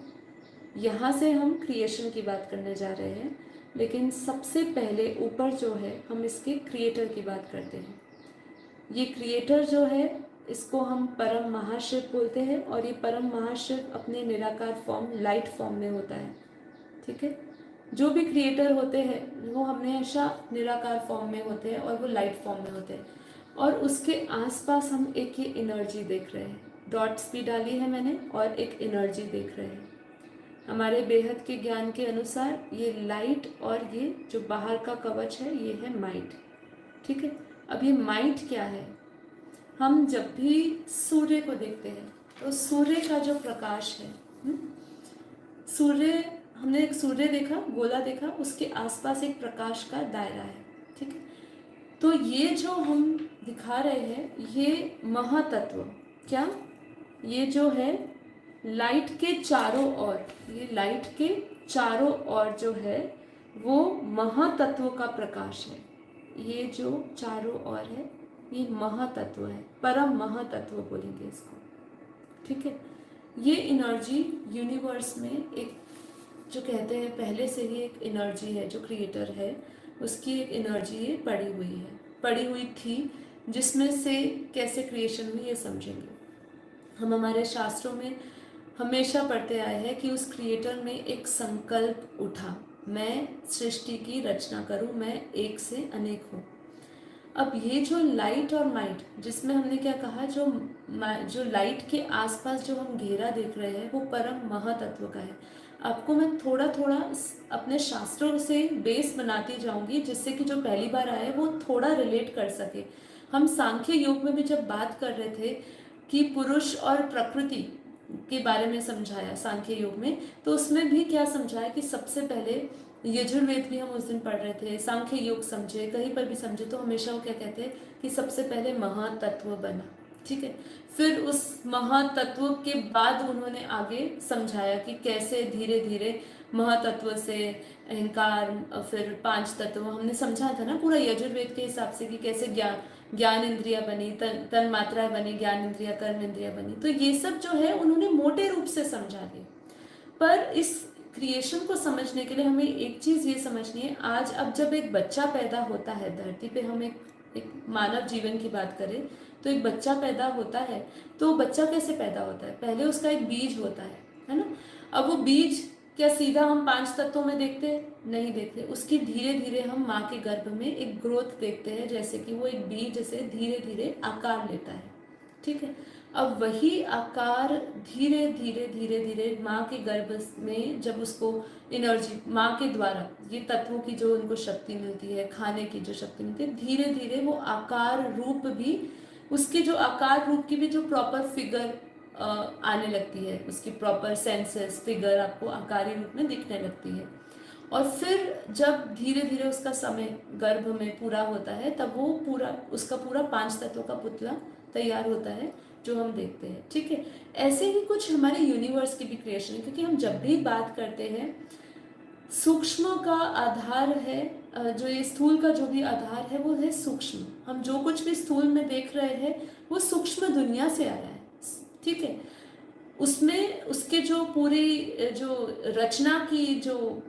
Speaker 1: यहाँ से हम क्रिएशन की बात करने जा रहे हैं। लेकिन सबसे पहले ऊपर जो है हम इसके क्रिएटर की बात करते हैं। ये क्रिएटर जो है इसको हम परम महाशिव बोलते हैं, और ये परम महाशिव अपने निराकार फॉर्म, लाइट फॉर्म में होता है। ठीक है, जो भी क्रिएटर होते हैं वो हमेशा निराकार फॉर्म में होते हैं और वो लाइट फॉर्म में होते हैं, और उसके आसपास हम एक ये एनर्जी देख रहे हैं। डॉट्स भी डाली है मैंने, और एक एनर्जी देख रहे हैं। हमारे बेहद के ज्ञान के अनुसार ये लाइट और ये जो बाहर का कवच है ये है माइट। ठीक है, अब ये माइट क्या है, हम जब भी सूर्य को देखते हैं तो सूर्य का जो प्रकाश है, सूर्य, हमने एक सूर्य देखा, गोला देखा, उसके आसपास एक प्रकाश का दायरा है। ठीक है, तो ये जो हम दिखा रहे हैं ये महातत्व, क्या, ये जो है लाइट के चारों ओर, ये लाइट के चारों ओर जो है वो महातत्व का प्रकाश है। ये जो चारों ओर है ये महातत्व है, परम महातत्व बोलेंगे इसको। ठीक है, ये एनर्जी यूनिवर्स में एक, जो कहते हैं पहले से ही एक एनर्जी है, जो क्रिएटर है उसकी एक एनर्जी ये पड़ी हुई थी, जिसमें से कैसे क्रिएशन हुई ये समझेंगे। हम हमारे शास्त्रों में हमेशा पढ़ते आए हैं कि उस क्रिएटर में एक संकल्प उठा, मैं सृष्टि की रचना करूं, मैं एक से अनेक हूं। अब ये जो लाइट और माइट, जिसमें हमने क्या कहा, जो लाइट के आसपास जो हम घेरा देख रहे हैं वो परम महातत्व का है। आपको मैं थोड़ा थोड़ा अपने शास्त्रों से बेस बनाती जाऊंगी, जिससे कि जो पहली बार आए वो थोड़ा रिलेट कर सके। हम सांख्य योग में भी जब बात कर रहे थे कि पुरुष और प्रकृति के बारे में समझाया सांख्य योग में, तो उसमें भी क्या समझाया कि सबसे पहले, यजुर्वेद भी हम उस दिन पढ़ रहे थे, सांख्य योग समझे, कहीं पर भी समझे तो हमेशा वो क्या कहते हैं कि सबसे पहले महातत्व बना। ठीक है। फिर उस महातत्व के बाद उन्होंने आगे समझाया कि कैसे धीरे धीरे महातत्व से अहंकार, फिर पांच तत्व हमने समझा था ना पूरा यजुर्वेद के हिसाब से कि कैसे ज्ञान ज्ञान इंद्रिया बनी, तन मात्रा बनी, ज्ञान इंद्रिया, कर्म इंद्रिया बनी। तो ये सब जो है उन्होंने मोटे रूप से समझा दिया। पर इस क्रिएशन को समझने के लिए हमें एक चीज ये समझनी है, आज अब जब एक बच्चा पैदा होता है धरती पे, हम एक मानव जीवन की बात करें तो एक बच्चा पैदा होता है, तो बच्चा कैसे पैदा होता है? पहले उसका एक बीज होता है ना। अब वो बीज क्या सीधा हम पांच तत्वों में देखते हैं? नहीं देखते। उसकी धीरे धीरे हम माँ के गर्भ में एक ग्रोथ देखते हैं, जैसे कि वो एक बीज जैसे धीरे धीरे आकार लेता है। ठीक है। अब वही आकार धीरे धीरे धीरे धीरे माँ के गर्भ में जब उसको एनर्जी माँ के द्वारा ये तत्वों की जो उनको शक्ति मिलती है, खाने की जो शक्ति मिलती है, धीरे धीरे वो आकार रूप भी, उसके जो आकार रूप की भी जो प्रॉपर फिगर आने लगती है, उसकी प्रॉपर सेंसेस फिगर आपको आकारी रूप में दिखने लगती है। और फिर जब धीरे धीरे उसका समय गर्भ में पूरा होता है, तब वो पूरा उसका पूरा पांच तत्वों का पुतला तैयार होता है जो हम देखते हैं। ठीक है। ऐसे ही कुछ हमारे यूनिवर्स की भी क्रिएशन है, क्योंकि हम जब भी बात करते हैं सूक्ष्म का आधार है, जो ये स्थूल का जो भी आधार है वो है सूक्ष्म। हम जो कुछ भी स्थूल में देख रहे हैं वो सूक्ष्म दुनिया से आया है। ठीक है। उसमें उसके जो पूरी जो रचना की जो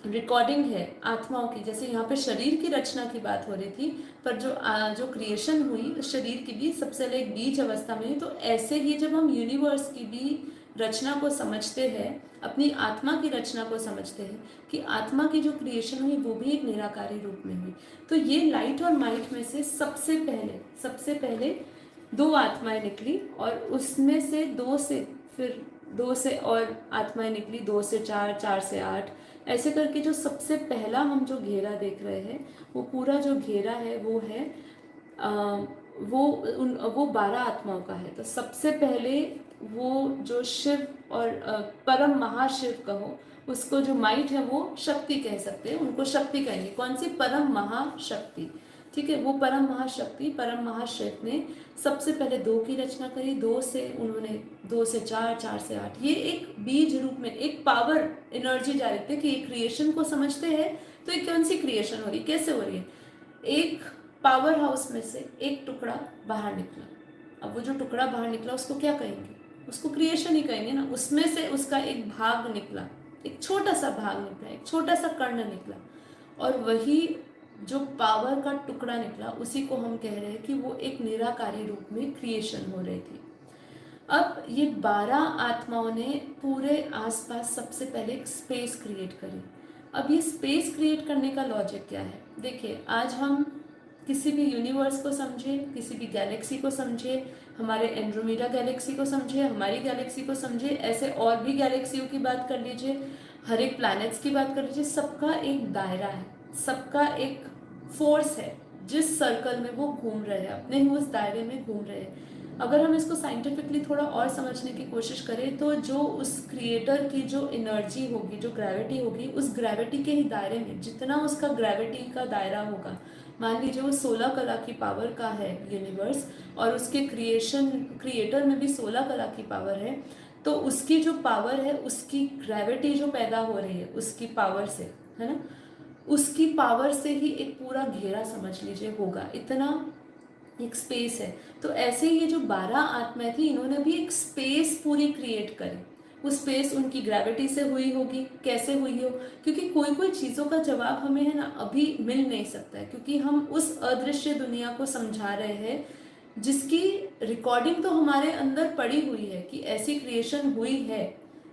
Speaker 1: रिकॉर्डिंग है आत्माओं की, जैसे यहाँ पे शरीर की रचना की बात हो रही थी, पर जो क्रिएशन हुई शरीर की भी सबसे पहले एक बीज अवस्था में हुई। तो ऐसे ही जब हम यूनिवर्स की भी रचना को समझते हैं, अपनी आत्मा की रचना को समझते हैं कि आत्मा की जो क्रिएशन हुई वो भी एक निराकारी रूप में हुई। तो ये लाइट और माइट में से सबसे पहले दो आत्माएं निकली, और उसमें से दो से और आत्माएं निकली, 2 से 4, 4 से 8, ऐसे करके जो सबसे पहला हम जो घेरा देख रहे हैं वो पूरा जो घेरा है वो है वो 12 आत्माओं का है। तो सबसे पहले वो जो शिव और परम महाशिव कहो, उसको जो माइट है वो शक्ति कह सकते हैं, उनको शक्ति कहेंगे। कौन सी? परम महाशक्ति। ठीक है। वो परम महाशक्ति परम महाशिव ने सबसे पहले 2 की रचना करी, 2 से उन्होंने 2 से 4, 4 से 8, ये एक बीज रूप में एक पावर एनर्जी जा रही थी कि क्रिएशन को समझते हैं तो ये कौन सी क्रिएशन हो रही, कैसे हो रही है। एक पावर हाउस में से एक टुकड़ा बाहर निकला। अब वो जो टुकड़ा बाहर निकला उसको क्या कहेंगे? उसको क्रिएशन ही कहेंगे ना। उसमें से उसका एक भाग निकला, एक छोटा सा भाग निकला, एक छोटा सा कर्ण निकला, और वही जो पावर का टुकड़ा निकला उसी को हम कह रहे हैं कि वो एक निराकारी रूप में क्रिएशन हो रही थी। अब ये 12 आत्माओं ने पूरे आसपास सबसे पहले एक स्पेस क्रिएट करी। अब ये स्पेस क्रिएट करने का लॉजिक क्या है? देखिए, आज हम किसी भी यूनिवर्स को समझे, किसी भी गैलेक्सी को समझे, हमारे एंड्रोमेडा गैलेक्सी को समझे, हमारी गैलेक्सी को समझे, ऐसे और भी गैलेक्सियों की बात कर लीजिए, हर एक प्लैनेट्स की बात कर लीजिए, सबका एक दायरा है, सबका एक फोर्स है, जिस सर्कल में वो घूम रहे हैं, अपने ही उस दायरे में घूम रहे हैं। अगर हम इसको साइंटिफिकली थोड़ा और समझने की कोशिश करें तो जो उस क्रिएटर की जो एनर्जी होगी, जो ग्रेविटी होगी, उस ग्रेविटी के ही दायरे में जितना उसका ग्रेविटी का दायरा होगा, मान लीजिए वो 16 कला की पावर का है यूनिवर्स, और उसके क्रिएटर में भी 16 कला की पावर है, तो उसकी जो पावर है, उसकी ग्रेविटी जो पैदा हो रही है उसकी पावर से, है ना, उसकी पावर से ही एक पूरा घेरा समझ लीजिए होगा, इतना एक स्पेस है। तो ऐसे ही ये जो 12 आत्माएं थी, इन्होंने भी एक स्पेस पूरी क्रिएट करी। वो स्पेस उनकी ग्रेविटी से हुई होगी, कैसे हुई हो, क्योंकि कोई कोई चीज़ों का जवाब हमें है ना अभी मिल नहीं सकता है, क्योंकि हम उस अदृश्य दुनिया को समझा रहे हैं जिसकी रिकॉर्डिंग तो हमारे अंदर पड़ी हुई है कि ऐसी क्रिएशन हुई है,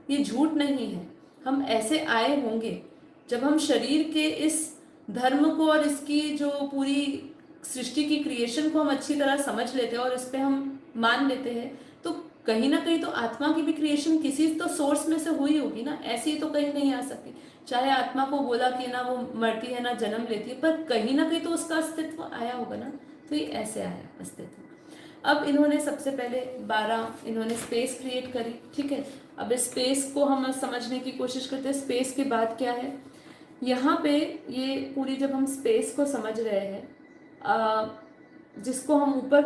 Speaker 1: ये झूठ नहीं है। हम ऐसे आए होंगे। जब हम शरीर के इस धर्म को और इसकी जो पूरी सृष्टि की क्रिएशन को हम अच्छी तरह समझ लेते हैं और इस पे हम मान लेते हैं, तो कहीं ना कहीं तो आत्मा की भी क्रिएशन किसी तो सोर्स में से हुई होगी ना, ऐसी तो कहीं नहीं आ सकती। चाहे आत्मा को बोला कि ना वो मरती है ना जन्म लेती है, पर कहीं ना कहीं तो उसका अस्तित्व आया होगा ना, तो ये ऐसे आया अस्तित्व। अब इन्होंने सबसे पहले 12 इन्होंने स्पेस क्रिएट करी। ठीक है। अब इस स्पेस को हम समझने की कोशिश करते हैं। स्पेस के बाद क्या है यहाँ पे, ये पूरी जब हम स्पेस को समझ रहे हैं, जिसको हम ऊपर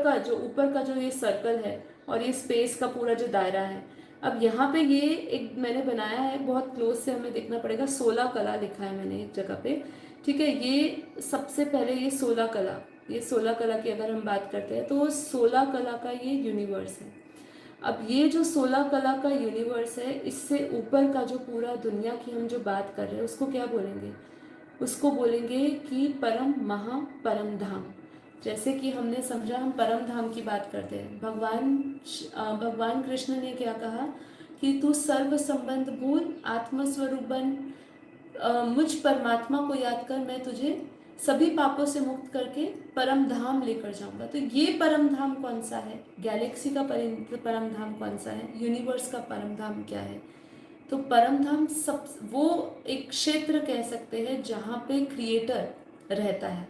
Speaker 1: का जो ये सर्कल है और ये स्पेस का पूरा जो दायरा है, अब यहाँ पे ये एक मैंने बनाया है, बहुत क्लोज से हमें देखना पड़ेगा, 16 कला लिखा है मैंने एक जगह पे, ठीक है। ये सबसे पहले ये 16 कला, ये 16 कला की अगर हम बात करते हैं तो 16 कला का ये यूनिवर्स है। अब ये जो 16 कला का यूनिवर्स है, इससे ऊपर का जो पूरा दुनिया की हम जो बात कर रहे हैं उसको क्या बोलेंगे, उसको बोलेंगे कि परम महा परम धाम। जैसे कि हमने समझा, हम परम धाम की बात करते हैं, भगवान कृष्ण ने क्या कहा कि तू सर्व संबंध भूल, आत्मस्वरूप बन, मुझ परमात्मा को याद कर, मैं तुझे सभी पापों से मुक्त करके परम धाम लेकर जाऊंगा। तो ये परम धाम कौन सा है, गैलेक्सी का परम धाम कौन सा है, यूनिवर्स का परम धाम क्या है। तो परम धाम सब वो एक क्षेत्र कह सकते हैं जहाँ पे क्रिएटर रहता है,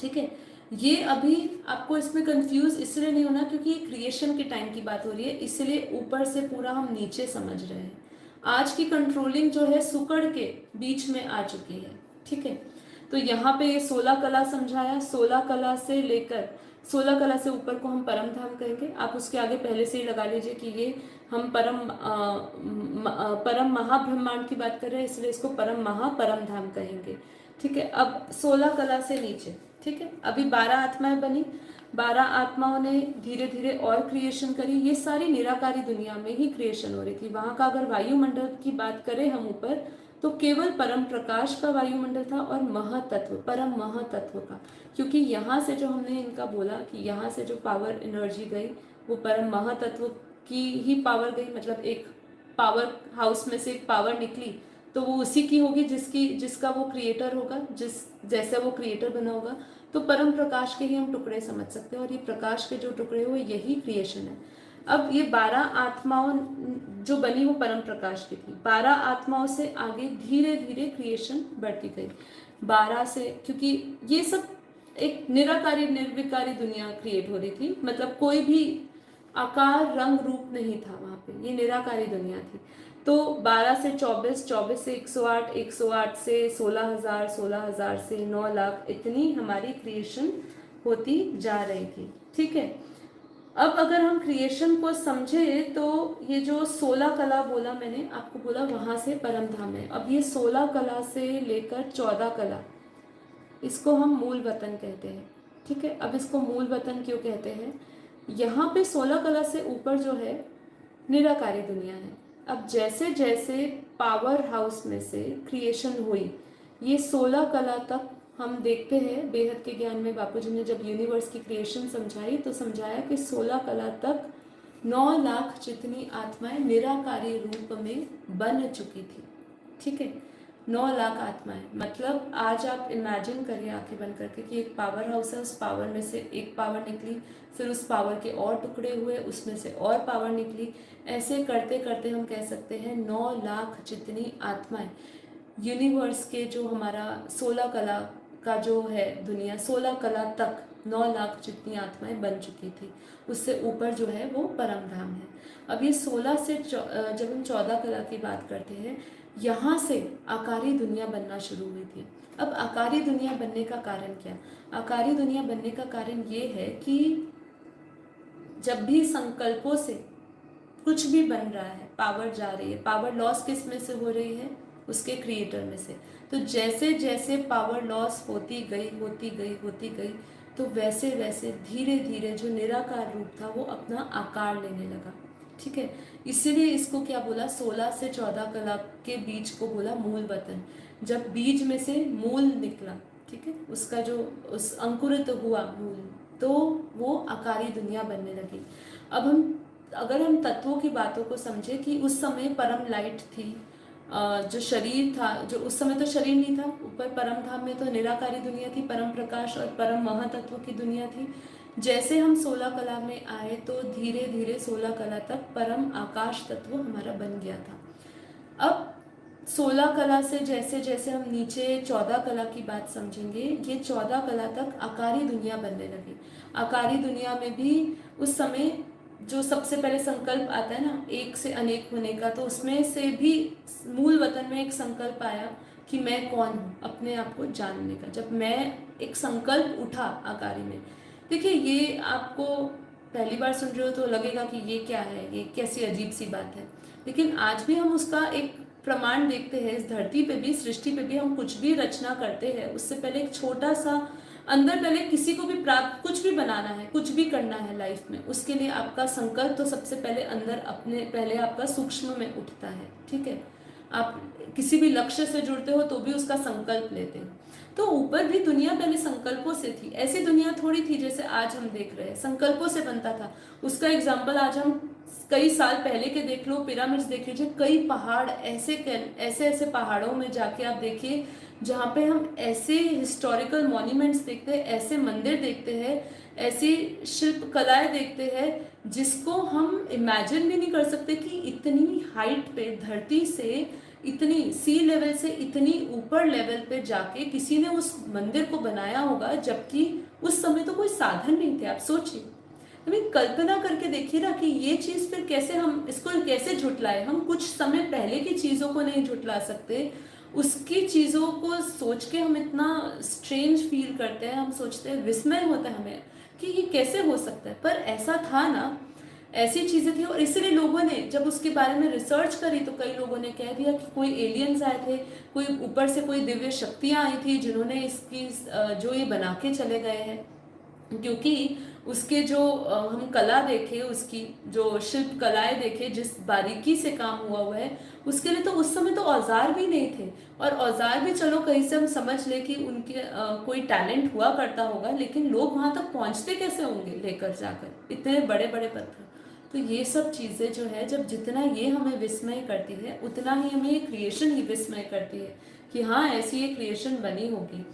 Speaker 1: ठीक है। ये अभी आपको इसमें कंफ्यूज इसलिए नहीं होना क्योंकि ये क्रिएशन के टाइम की बात हो रही है, इसलिए ऊपर से पूरा हम नीचे समझ रहे हैं। आज की कंट्रोलिंग जो है सुकड़ के बीच में आ चुकी है, ठीक है। तो यहाँ पे ये 16 कला समझाया, 16 कला से लेकर 16 कला से ऊपर को हम परम धाम कहेंगे। आप उसके आगे पहले से ही लगा लीजिए कि ये हम परम महाब्रह्मांड की बात कर रहे हैं, इसलिए इसको परम महा परम धाम कहेंगे, ठीक है। अब 16 कला से नीचे, ठीक है, अभी 12 आत्माएं बनी, 12 आत्माओं ने धीरे धीरे और क्रिएशन करी। ये सारी निराकारी दुनिया में ही क्रिएशन हो रही थी। वहां का अगर वायुमंडल की बात करें हम ऊपर, तो केवल परम प्रकाश का वायुमंडल था और महातत्व, परम महातत्व का, क्योंकि यहाँ से जो हमने इनका बोला कि यहाँ से जो पावर एनर्जी गई वो परम महातत्व की ही पावर गई, मतलब एक पावर हाउस में से एक पावर निकली तो वो उसी की होगी जिसका वो क्रिएटर होगा, जैसे वो क्रिएटर बना होगा। तो परम प्रकाश के ही हम टुकड़े समझ सकते हैं और ये प्रकाश के जो टुकड़े हुए यही क्रिएशन है। अब ये 12 आत्माओं जो बनी वो परम प्रकाश की थी, 12 आत्माओं से आगे धीरे धीरे क्रिएशन बढ़ती गई 12 से, क्योंकि ये सब एक निराकारी निर्विकारी दुनिया क्रिएट हो रही थी, मतलब कोई भी आकार रंग रूप नहीं था वहां पे, ये निराकारी दुनिया थी। तो 12 से 24, 24 से 108, 108 से 16,000, 16,000 से 9 लाख, इतनी हमारी क्रिएशन होती जा रही थी, ठीक है। अब अगर हम क्रिएशन को समझे तो ये जो 16 कला बोला मैंने आपको, बोला वहां से परम धाम है। अब ये 16 कला से लेकर 14 कला, इसको हम मूल वतन कहते हैं, ठीक है। अब इसको मूल वतन क्यों कहते हैं, यहाँ पे 16 कला से ऊपर जो है निराकारी दुनिया है। अब जैसे जैसे पावर हाउस में से क्रिएशन हुई, ये 16 कला तक हम देखते हैं बेहद के ज्ञान में बापू जी ने जब यूनिवर्स की क्रिएशन समझाई तो समझाया कि 16 कला तक 9 लाख जितनी आत्माएं निराकारी रूप में बन चुकी थी, ठीक है। 9 लाख आत्माएं, मतलब आज आप इमेजिन करिए आंखें बंद करके कि एक पावर हाउस है, उस पावर में से एक पावर निकली, फिर उस पावर के और टुकड़े हुए, उसमें से और पावर निकली, ऐसे करते करते हम कह सकते हैं 9 लाख जितनी आत्माएं यूनिवर्स के जो हमारा 16 कला का जो है दुनिया, 16 कला तक 9 लाख जितनी आत्माएं बन चुकी थी। उससे ऊपर जो है वो परम धाम है। अब ये 16 से जब हम 14 कला की बात करते हैं, यहाँ से आकारी दुनिया बनना शुरू हुई थी। अब आकारी दुनिया बनने का कारण क्या, आकारी दुनिया बनने का कारण ये है कि जब भी संकल्पों से कुछ भी बन रहा है, पावर जा रही है, पावर लॉस किस में से हो रही है, उसके क्रिएटर में से। तो जैसे जैसे पावर लॉस होती गई तो वैसे वैसे धीरे धीरे जो निराकार रूप था वो अपना आकार लेने लगा, ठीक है। इसीलिए इसको क्या बोला, 16 से 14 कला के बीज को बोला मूल वतन। जब बीज में से मूल निकला, ठीक है, उसका जो उस अंकुरित हुआ मूल, तो वो आकारी दुनिया बनने लगी। अब अगर हम तत्वों की बातों को समझे कि उस समय परम लाइट थी, जो शरीर था, जो उस समय तो शरीर नहीं था, ऊपर परम धाम में तो निराकारी दुनिया थी, परम प्रकाश और परम महातत्व की दुनिया थी। जैसे हम 16 कला में आए तो धीरे धीरे 16 कला तक परम आकाश तत्व हमारा बन गया था। अब 16 कला से जैसे जैसे हम नीचे 14 कला की बात समझेंगे, ये 14 कला तक आकारी दुनिया बनने लगी। आकारी दुनिया में भी उस समय जो सबसे पहले संकल्प आता है ना, एक से अनेक होने का, तो उसमें से भी मूल वतन में एक संकल्प आया कि मैं कौन हूँ, अपने आप को जानने का। जब मैं एक संकल्प उठा आकारी में, देखिए, ये आपको पहली बार सुन रहे हो तो लगेगा कि ये क्या है, ये कैसी अजीब सी बात है, लेकिन आज भी हम उसका एक प्रमाण देखते हैं। इस धरती पे भी, सृष्टि पे भी हम कुछ भी रचना करते हैं उससे पहले एक छोटा सा अंदर, पहले किसी को भी प्राप्त, कुछ भी बनाना है, कुछ भी करना है लाइफ में, उसके लिए आपका संकल्प तो सबसे पहले अंदर अपने, पहले आपका सूक्ष्म में उठता है। ठीक है, आप किसी भी लक्ष्य से जुड़ते हो तो भी उसका संकल्प लेते हो। तो ऊपर भी दुनिया पहले संकल्पों से थी, ऐसी दुनिया थोड़ी थी जैसे आज हम देख रहे हैं, संकल्पों से बनता था। उसका एग्जाम्पल आज हम कई साल पहले के देख लो, पिरामिड्स देख लीजिए, कई पहाड़ ऐसे ऐसे ऐसे पहाड़ों में जाके आप देखिए जहाँ पे हम ऐसे हिस्टोरिकल मॉन्यूमेंट्स देखते हैं, ऐसे मंदिर देखते हैं, ऐसी शिल्प कलाएं देखते हैं जिसको हम इमेजिन भी नहीं कर सकते कि इतनी हाइट पे, धरती से इतनी, सी लेवल से इतनी ऊपर लेवल पे जाके किसी ने उस मंदिर को बनाया होगा, जबकि उस समय तो कोई साधन नहीं थे। आप सोचिए, अभी कल्पना करके देखिए ना कि ये चीज फिर कैसे, हम इसको कैसे झुटलाए। हम कुछ समय पहले की चीजों को नहीं झुटला सकते, उसकी चीजों को सोच के हम इतना स्ट्रेंज फील करते हैं, हम सोचते हैं, विस्मय होता है हमें कि ये कैसे हो सकता है, पर ऐसा था ना, ऐसी चीजें थी। और इसलिए लोगों ने जब उसके बारे में रिसर्च करी तो कई लोगों ने कह दिया कि कोई एलियंस आए थे, कोई ऊपर से कोई दिव्य शक्तियां आई थी जिन्होंने इसकी जो ये बना के चले गए हैं। क्योंकि उसके जो हम कला देखे, उसकी जो शिल्प कलाएं देखे, जिस बारीकी से काम हुआ है, उसके लिए तो उस समय तो औजार भी नहीं थे। और औजार भी चलो कहीं से हम समझ ले कि उनके कोई टैलेंट हुआ करता होगा, लेकिन लोग वहां तक पहुंचते कैसे होंगे लेकर जाकर इतने बड़े बड़े पत्थर। तो ये सब चीजें जो है, जब जितना ये हमें विस्मय करती है, उतना ही हमें ये क्रिएशन ही विस्मय करती है कि हाँ, ऐसी ये क्रिएशन बनी होगी।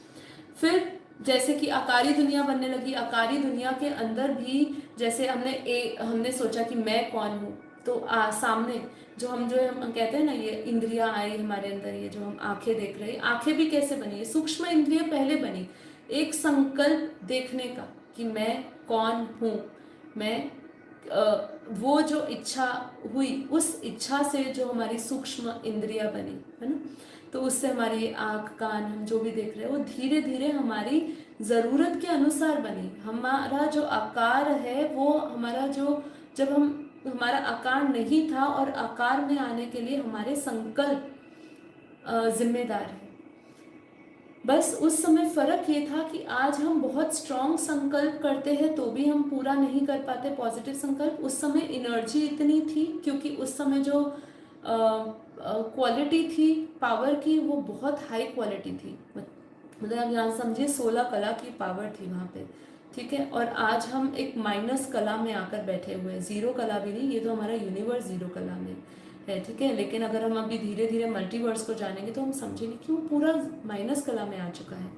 Speaker 1: फिर जैसे कि आकारी दुनिया बनने लगी, आकारी दुनिया के अंदर भी जैसे हमने सोचा कि मैं कौन हूँ, तो सामने जो हम कहते हैं ना, ये इंद्रियां आई हमारे अंदर, ये जो हम आंखें देख रहे हैं, आंखें भी कैसे बनी है, सूक्ष्म इंद्रिय पहले बनी, एक संकल्प देखने का कि मैं कौन हूँ, मैं वो जो इच्छा हुई, उस इच्छा से जो हमारी सूक्ष्म इंद्रियां बनी है ना, तो उससे हमारी आँख, कान, हम जो भी देख रहे हैं वो धीरे धीरे हमारी ज़रूरत के अनुसार बनी। हमारा जो आकार है वो हमारा जो, जब हमारा आकार नहीं था और आकार में आने के लिए हमारे संकल्प जिम्मेदार है। बस उस समय फर्क ये था कि आज हम बहुत स्ट्रॉन्ग संकल्प करते हैं तो भी हम पूरा नहीं कर पाते पॉजिटिव संकल्प। उस समय एनर्जी इतनी थी, क्योंकि उस समय जो क्वालिटी थी पावर की, वो बहुत हाई क्वालिटी थी। मतलब आप यहाँ समझिए 16 कला की पावर थी वहाँ पे। ठीक है, और आज हम एक माइनस कला में आकर बैठे हुए हैं, जीरो कला भी नहीं, ये तो हमारा यूनिवर्स जीरो कला में है। ठीक है, लेकिन अगर हम अभी धीरे धीरे मल्टीवर्स को जानेंगे तो हम समझेंगे कि वो पूरा माइनस कला में आ चुका है।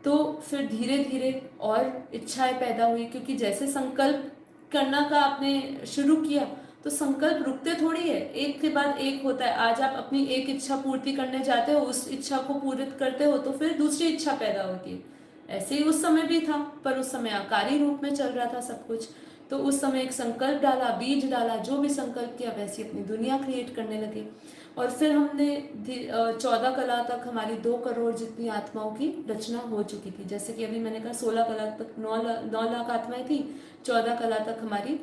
Speaker 1: तो फिर धीरे धीरे और इच्छाएं पैदा हुई, क्योंकि जैसे संकल्प करना का आपने शुरू किया तो संकल्प रुकते थोड़ी है, एक के बाद एक होता है। आज आप अपनी एक इच्छा पूर्ति करने जाते हो, उस इच्छा को पूरित करते हो तो फिर दूसरी इच्छा पैदा होती है। ऐसे ही उस समय भी था, पर उस समय आकारी रूप में चल रहा था सब कुछ। तो उस समय एक संकल्प डाला, बीज डाला, जो भी संकल्प किया वैसी अपनी दुनिया क्रिएट करने लगे। और फिर हमने 14 कला तक हमारी 2 करोड़ जितनी आत्माओं की रचना हो चुकी थी। जैसे कि अभी मैंने कहा 16 कला तक 9 लाख आत्माएं थी, 14 कला तक हमारी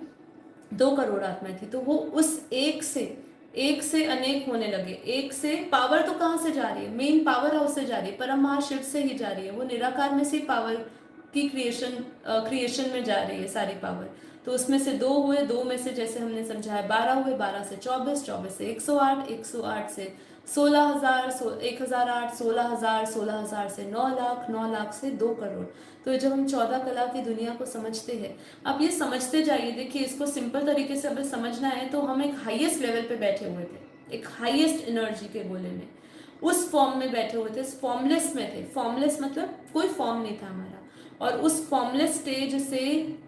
Speaker 1: 2 करोड़ आत्माएं थी। तो वो उस एक से अनेक होने लगे। एक से पावर तो कहाँ से जा रही है, मेन पावर हाउस से जा रही है, परम महाशिव से ही जा रही है। वो निराकार में से पावर की क्रिएशन में जा रही है सारी पावर। तो उसमें से 2 हुए, 2 में से जैसे हमने समझा है 12 हुए, 12 से 24, 24 से 108, 108 से 16,000, 1,008, 16,000, 16,000 से 9 लाख, 9 लाख से 2 करोड़। तो जब हम 14 कला की दुनिया को समझते हैं, आप ये समझते जाइए। देखिए, इसको सिंपल तरीके से अगर समझना है तो हम एक हाईएस्ट लेवल पे बैठे हुए थे, एक हाईएस्ट एनर्जी के गोले में, उस फॉर्म में बैठे हुए थे, फॉर्मलेस में थे। फॉर्मलेस मतलब कोई फॉर्म नहीं था हमारा, और उस फॉर्मलेस स्टेज से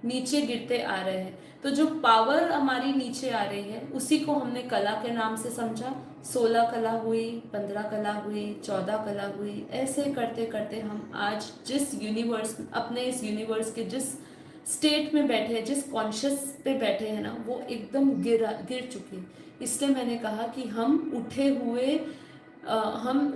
Speaker 1: नीचे गिरते आ रहे हैं। तो जो पावर हमारी नीचे आ रही है उसी को हमने कला के नाम से समझा। 16 कला हुई, 15 कला हुई, 14 कला हुई, ऐसे करते करते हम आज जिस यूनिवर्स, अपने इस यूनिवर्स के जिस स्टेट में बैठे हैं, जिस कॉन्शियस पे बैठे हैं ना, वो एकदम गिर चुके। इसलिए मैंने कहा कि हम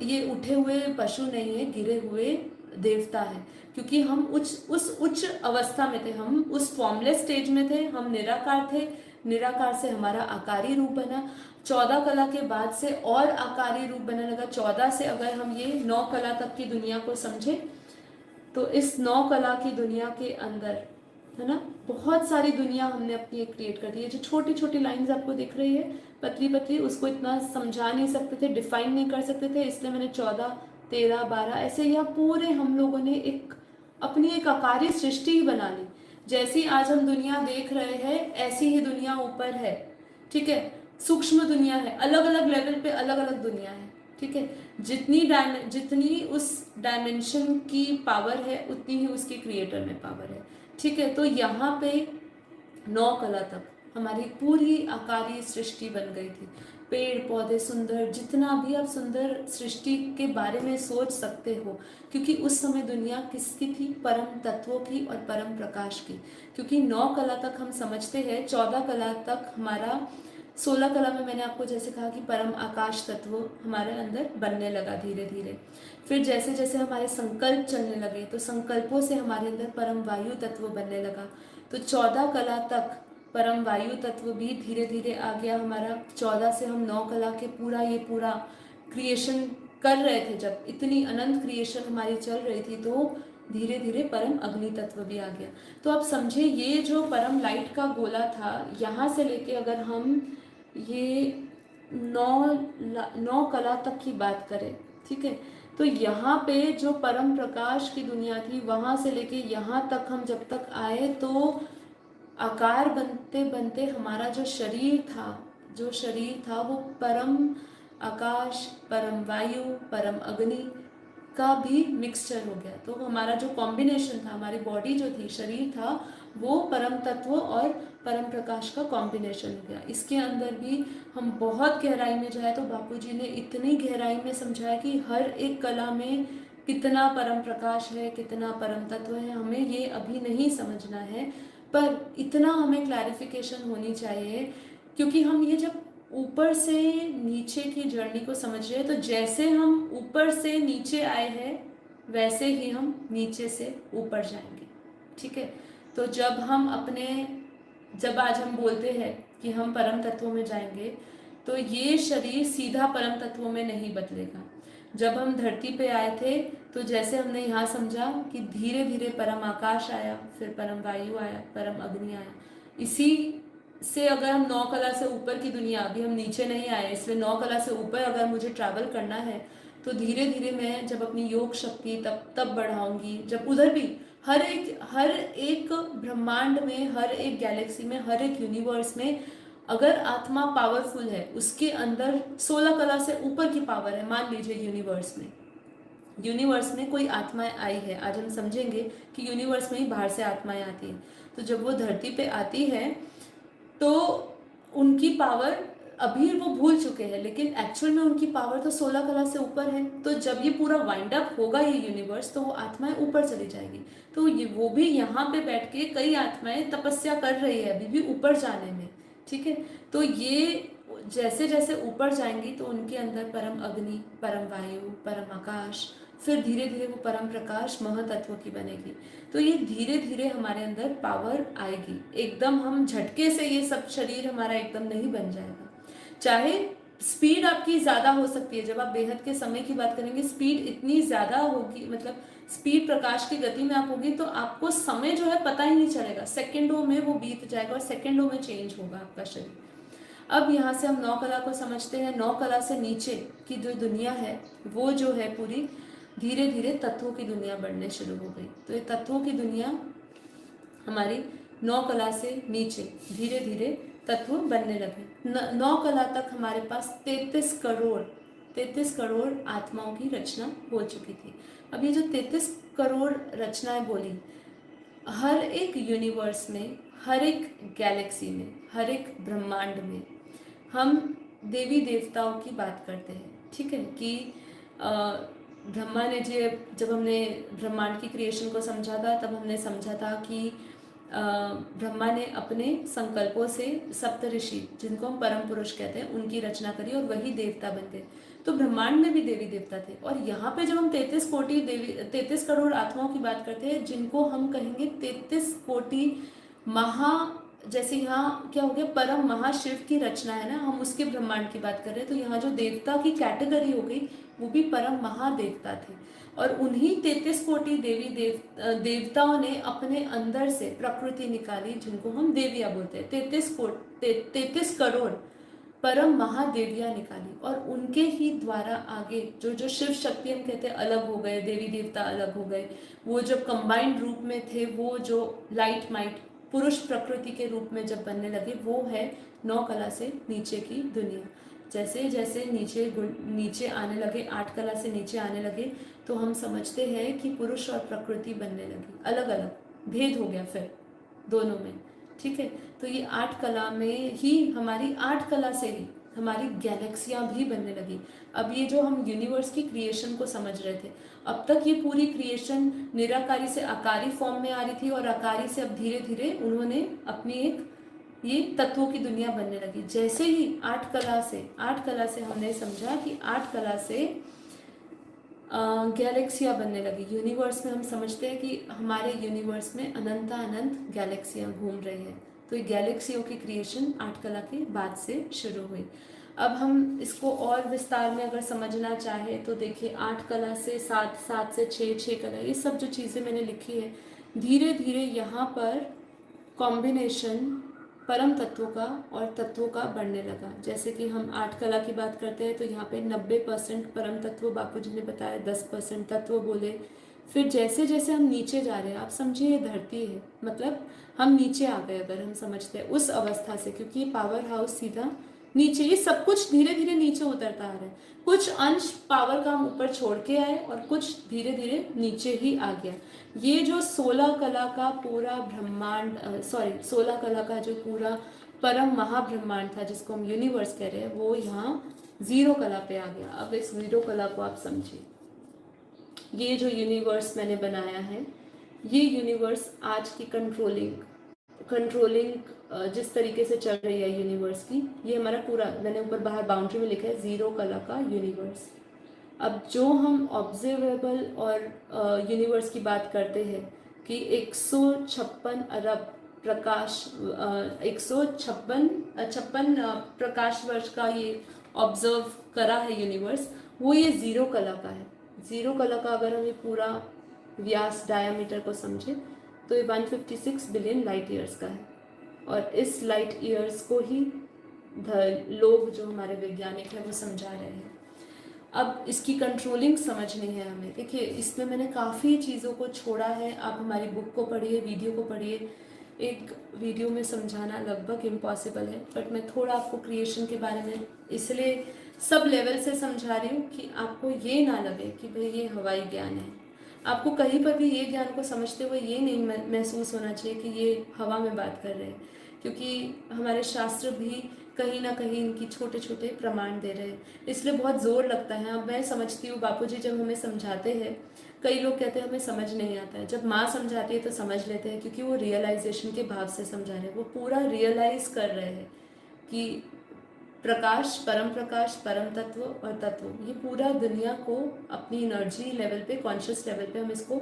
Speaker 1: ये उठे हुए पशु नहीं है, गिरे हुए देवता है, क्योंकि हम उस उच्च अवस्था में थे, हम उस फॉर्मलेस स्टेज में थे, हम निराकार थे। निराकार से हमारा आकारी रूप बना, 14 कला के बाद से और आकारी रूप बनने लगा। 14 से अगर हम ये 9 कला तक की दुनिया को समझे तो इस 9 कला की दुनिया के अंदर, है ना, बहुत सारी दुनिया हमने अपनी एक क्रिएट कर दी है। जो छोटी छोटी लाइंस आपको दिख रही है पतली पतली, उसको इतना समझा नहीं सकते थे, डिफाइन नहीं कर सकते थे, इसलिए मैंने 14, 13, 12 ऐसे यह पूरे हम लोगों ने एक अपनी एक आकारी सृष्टि ही बना ली। जैसी आज हम दुनिया देख रहे हैं ऐसी ही दुनिया ऊपर है, ठीक है। सूक्ष्म दुनिया है, अलग अलग लेवल पे अलग अलग दुनिया है, ठीक है। जितनी उस डायमेंशन की पावर है उतनी ही उसके क्रिएटर में पावर है, ठीक है। तो यहाँ पे 9 कला तक हमारी पूरी आकारी सृष्टि बन गई थी। पेड़ पौधे सुंदर, जितना भी आप सुंदर सृष्टि के बारे में सोच सकते हो, क्योंकि उस समय दुनिया किसकी थी? परम तत्वों की और परम प्रकाश की। क्योंकि 9 कला तक हम समझते हैं, 14 कला तक हमारा, 16 कला में मैंने आपको जैसे कहा कि परम आकाश तत्व हमारे अंदर बनने लगा धीरे धीरे। फिर जैसे जैसे हमारे संकल्प चलने लगे तो संकल्पों से हमारे अंदर परम वायु तत्व बनने लगा। तो 14 कला तक परम वायु तत्व भी धीरे धीरे आ गया हमारा। 14 से हम 9 कला के पूरा क्रिएशन कर रहे थे। जब इतनी अनंत क्रिएशन हमारी चल रही थी तो धीरे धीरे परम अग्नि तत्व भी आ गया। तो आप समझे, ये जो परम लाइट का गोला था, यहाँ से लेके अगर हम ये 9 कला तक की बात करें, ठीक है, तो यहाँ पे जो परम प्रकाश की दुनिया थी, वहाँ से लेके यहाँ तक हम जब तक आए तो आकार बनते बनते हमारा जो शरीर था वो परम आकाश, परम वायु, परम अग्नि का भी मिक्सचर हो गया। तो हमारा जो कॉम्बिनेशन था, हमारी बॉडी जो थी, शरीर था, वो परम तत्व और परम प्रकाश का कॉम्बिनेशन हो गया। इसके अंदर भी हम बहुत गहराई में जाए तो बापूजी ने इतनी गहराई में समझाया कि हर एक कला में कितना परम प्रकाश है, कितना परम तत्व है, हमें ये अभी नहीं समझना है, पर इतना हमें क्लैरिफिकेशन होनी चाहिए। क्योंकि हम ये जब ऊपर से नीचे की जर्नी को समझ रहे हैं, तो जैसे हम ऊपर से नीचे आए हैं वैसे ही हम नीचे से ऊपर जाएंगे, ठीक है। तो जब आज हम बोलते हैं कि हम परम तत्वों में जाएंगे, तो ये शरीर सीधा परम तत्वों में नहीं बदलेगा। जब हम धरती पे आए थे तो जैसे हमने यहाँ समझा कि धीरे धीरे परम आकाश आया, फिर परम वायु आया, परम अग्नि आया। इसी से अगर हम 9 कला से ऊपर की दुनिया, अभी हम नीचे नहीं आए, इसलिए 9 कला से ऊपर अगर मुझे ट्रैवल करना है तो धीरे धीरे मैं जब अपनी योग शक्ति तब बढ़ाऊंगी, जब उधर भी हर एक ब्रह्मांड में, हर एक गैलेक्सी में, हर एक यूनिवर्स में अगर आत्मा पावरफुल है, उसके अंदर 16 कला से ऊपर की पावर है। मान लीजिए यूनिवर्स में कोई आत्माएं आई है, आज हम समझेंगे कि यूनिवर्स में ही बाहर से आत्माएं आती हैं। तो जब वो धरती पे आती है तो उनकी पावर अभी वो भूल चुके हैं, लेकिन एक्चुअल में उनकी पावर तो 16 कला से ऊपर है। तो जब ये पूरा वाइंड अप होगा ये यूनिवर्स, तो वो आत्माएं ऊपर चली जाएगी। तो ये वो भी यहाँ पे बैठ के कई आत्माएं तपस्या कर रही है अभी भी ऊपर जाने में, ठीक है। तो ये जैसे जैसे ऊपर जाएंगी तो उनके अंदर परम अग्नि, परम वायु, परम आकाश, फिर धीरे धीरे वो परम प्रकाश महातत्व की बनेगी। तो ये धीरे धीरे हमारे अंदर पावर आएगी। एकदम हम झटके से ये सब शरीर हमारा एकदम नहीं बन जाएगा। चाहे स्पीड आपकी ज्यादा हो सकती है, जब आप बेहद के समय की बात करेंगे स्पीड इतनी ज्यादा होगी, मतलब स्पीड प्रकाश की गति में आप होगी तो आपको समय जो है पता ही नहीं चलेगा, सेकंडों में वो बीत जाएगा और सेकंडों में चेंज होगा आपका शरीर। अब यहाँ से हम 9 कला को समझते हैं। 9 कला से नीचे की जो दुनिया है वो जो है पूरी धीरे धीरे तत्वों की दुनिया बढ़ने शुरू हो गई। तो ये तत्वों की दुनिया हमारी 9 कला से नीचे धीरे धीरे तत्व बनने लगे। 9 कला तक हमारे पास 33 करोड़ आत्माओं की रचना हो चुकी थी। अब ये जो 33 करोड़ रचनाएं बोली, हर एक यूनिवर्स में, हर एक गैलेक्सी में, हर एक ब्रह्मांड में हम देवी देवताओं की बात करते हैं, ठीक है। कि ब्रह्मा ने जब हमने ब्रह्मांड की क्रिएशन को समझा था, तब हमने समझा था कि ब्रह्मा ने अपने संकल्पों से सप्तऋषि, जिनको हम परम पुरुष कहते हैं, उनकी रचना करी और वही देवता बन गए। तो ब्रह्मांड में भी देवी देवता थे। और यहाँ पे जब हम 33 कोटि देवी, 33 करोड़ आत्माओं की बात करते हैं, जिनको हम कहेंगे 33 कोटि महा, जैसे यहाँ क्या हो गया, परम महाशिव की रचना है ना, हम उसके ब्रह्मांड की बात कर रहे हैं। तो यहाँ जो देवता की कैटेगरी हो गई, वो भी परम महादेवता थे। और उन्हीं 33 कोटि देवताओं ने अपने अंदर से प्रकृति निकाली, जिनको हम देवियां बोलते हैं। 33 करोड़ परम महादेवियां निकाली, और उनके ही द्वारा आगे जो जो शिव शक्ति हम कहते हैं अलग हो गए, देवी देवता अलग हो गए, वो जब कंबाइंड रूप में थे, वो जो लाइट माइट पुरुष प्रकृति के रूप में जब बनने लगे, वो है 9 कला से नीचे की दुनिया। जैसे जैसे नीचे आने लगे, 8 कला से नीचे आने लगे, तो हम समझते हैं कि पुरुष और प्रकृति बनने लगी, अलग अलग भेद हो गया फिर दोनों में। ठीक है, तो ये 8 कला में ही, हमारी 8 कला से ही हमारी गैलेक्सियां भी बनने लगी। अब ये जो हम यूनिवर्स की क्रिएशन को समझ रहे थे, अब तक ये पूरी क्रिएशन निराकारी से आकारी फॉर्म में आ रही थी, और आकारी से अब धीरे धीरे उन्होंने अपनी एक ये तत्वों की दुनिया बनने लगी। जैसे ही 8 कला से हमने समझा कि 8 कला से गैलेक्सियां बनने लगी। यूनिवर्स में हम समझते हैं कि हमारे यूनिवर्स में अनंत गैलेक्सियां घूम रही हैं। तो ये गैलेक्सियों की क्रिएशन 8 कला के बाद से शुरू हुई। अब हम इसको और विस्तार में अगर समझना चाहे तो देखिए, 8 कला से 7, 7 से 6, 6 कला, ये सब जो चीज़ें मैंने लिखी है, धीरे धीरे यहाँ पर कॉम्बिनेशन परम तत्वों का और तत्वों का बढ़ने लगा। जैसे कि हम 8 कला की बात करते हैं, तो यहाँ पे 90% परम तत्व बापू जी ने बताया, 10% तत्व बोले। फिर जैसे जैसे हम नीचे जा रहे हैं, आप समझिए ये धरती है, मतलब हम नीचे आ गए अगर हम समझते हैं उस अवस्था से, क्योंकि पावर हाउस सीधा नीचे, ये सब कुछ धीरे धीरे नीचे उतरता आ रहा है। कुछ अंश पावर का हम ऊपर छोड़ के आए, और कुछ धीरे धीरे नीचे ही आ गया। ये जो 16 कला का पूरा ब्रह्मांड, 16 कला का जो पूरा परम महाब्रह्मांड था, जिसको हम यूनिवर्स कह रहे हैं, वो यहाँ 0 कला पे आ गया। अब इस 0 कला को आप समझिए, ये जो यूनिवर्स मैंने बनाया है, ये यूनिवर्स आज की कंट्रोलिंग जिस तरीके से चल रही है यूनिवर्स की, ये हमारा पूरा, मैंने ऊपर बाहर बाउंड्री में लिखा है 0 कला का यूनिवर्स। अब जो हम ऑब्जर्वेबल और यूनिवर्स की बात करते हैं कि 156 अरब प्रकाश, 156 प्रकाश वर्ष का ये ऑब्जर्व करा है यूनिवर्स, वो ये 0 कला का है। 0 कला का अगर हम ये पूरा व्यास डायामीटर को समझे, तो ये 156 बिलियन लाइट ईयर्स का है। और इस लाइट ईयर्स को ही लोग जो हमारे वैज्ञानिक हैं वो समझा रहे हैं। अब इसकी कंट्रोलिंग समझनी है हमें। देखिए, इसमें मैंने काफ़ी चीज़ों को छोड़ा है। आप हमारी बुक को पढ़िए, वीडियो को पढ़िए। एक वीडियो में समझाना लगभग इम्पॉसिबल है, बट मैं थोड़ा आपको क्रिएशन के बारे में इसलिए सब लेवल से समझा रही हूँ कि आपको ये ना लगे कि भाई ये हवाई ज्ञान है। आपको कहीं पर भी ये ज्ञान को समझते हुए ये नहीं महसूस होना चाहिए कि ये हवा में बात कर रहे हैं, क्योंकि हमारे शास्त्र भी कहीं ना कहीं इनकी छोटे छोटे प्रमाण दे रहे हैं, इसलिए बहुत ज़ोर लगता है। अब मैं समझती हूँ, बापूजी जब हमें समझाते हैं, कई लोग कहते हैं हमें समझ नहीं आता है, जब माँ समझाती है तो समझ लेते हैं, क्योंकि वो रियलाइजेशन के भाव से समझा रहे हैं, वो पूरा रियलाइज कर रहे हैं कि प्रकाश, परम तत्व और तत्व, ये पूरा दुनिया को अपनी एनर्जी लेवल पे, कॉन्शियस लेवल पे हम इसको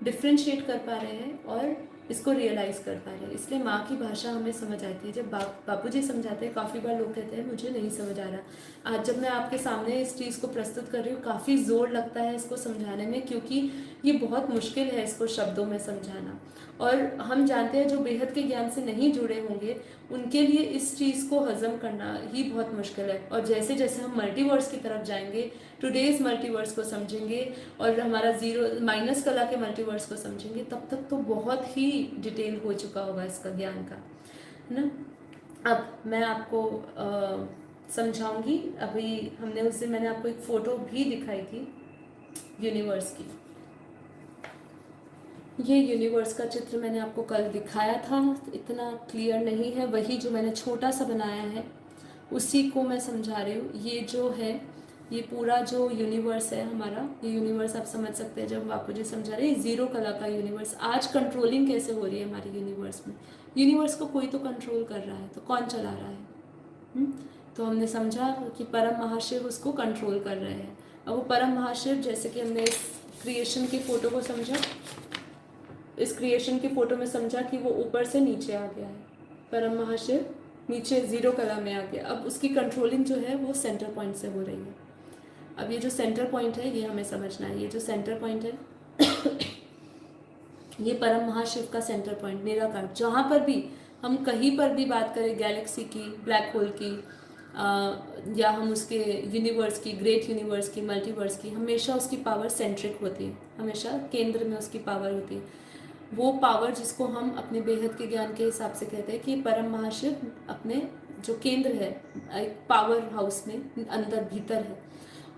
Speaker 1: डिफ्रेंशिएट कर पा रहे हैं और इसको रियलाइज़ कर पा रहे हैं। इसलिए माँ की भाषा हमें समझ आती है। जब बापूजी समझाते हैं, काफ़ी बार लोग कहते हैं मुझे नहीं समझ आ रहा। आज जब मैं आपके सामने इस चीज़ को प्रस्तुत कर रही हूँ, काफ़ी ज़ोर लगता है इसको समझाने में, क्योंकि ये बहुत मुश्किल है इसको शब्दों में समझाना। और हम जानते हैं जो बेहद के ज्ञान से नहीं जुड़े होंगे, उनके लिए इस चीज़ को हजम करना ही बहुत मुश्किल है। और जैसे जैसे हम मल्टीवर्स की तरफ जाएंगे, टुडेज मल्टीवर्स को समझेंगे और हमारा माइनस कला के मल्टीवर्स को समझेंगे, तब तक तो बहुत ही डिटेल हो चुका होगा इसका ज्ञान का, है ना। अब मैं आपको समझाऊंगी। अभी मैंने आपको एक फ़ोटो भी दिखाई थी यूनिवर्स की। ये यूनिवर्स का चित्र मैंने आपको कल दिखाया था, इतना क्लियर नहीं है। वही जो मैंने छोटा सा बनाया है उसी को मैं समझा रही हूँ। ये जो है ये पूरा जो यूनिवर्स है हमारा, ये यूनिवर्स आप समझ सकते हैं जब बापू जी समझा रहे हैं, जीरो कला का यूनिवर्स। आज कंट्रोलिंग कैसे हो रही है हमारे यूनिवर्स में? यूनिवर्स को कोई तो कंट्रोल कर रहा है, तो कौन चला रहा है? तो हमने समझा कि परम महाशिव उसको कंट्रोल कर रहे हैं। अब वो परम महाशिव, जैसे कि हमने इस क्रिएशन की फोटो को समझा, इस क्रिएशन की फोटो में समझा कि वो ऊपर से नीचे आ गया है, परम महाशिव नीचे जीरो कला में आ गया। अब उसकी कंट्रोलिंग जो है वो सेंटर पॉइंट से हो रही है। अब ये जो सेंटर पॉइंट है ये हमें समझना है। ये जो सेंटर पॉइंट है ये परम महाशिव का सेंटर पॉइंट, निराकार। जहाँ पर भी हम कहीं पर भी बात करें गैलेक्सी की, ब्लैक होल की, या हम उसके यूनिवर्स की, ग्रेट यूनिवर्स की, मल्टीवर्स की, हमेशा उसकी पावर सेंट्रिक होती है, हमेशा केंद्र में उसकी पावर होती है। वो पावर जिसको हम अपने बेहद के ज्ञान के हिसाब से कहते हैं कि परम महाशिव अपने जो केंद्र है, एक पावर हाउस में अंदर भीतर है,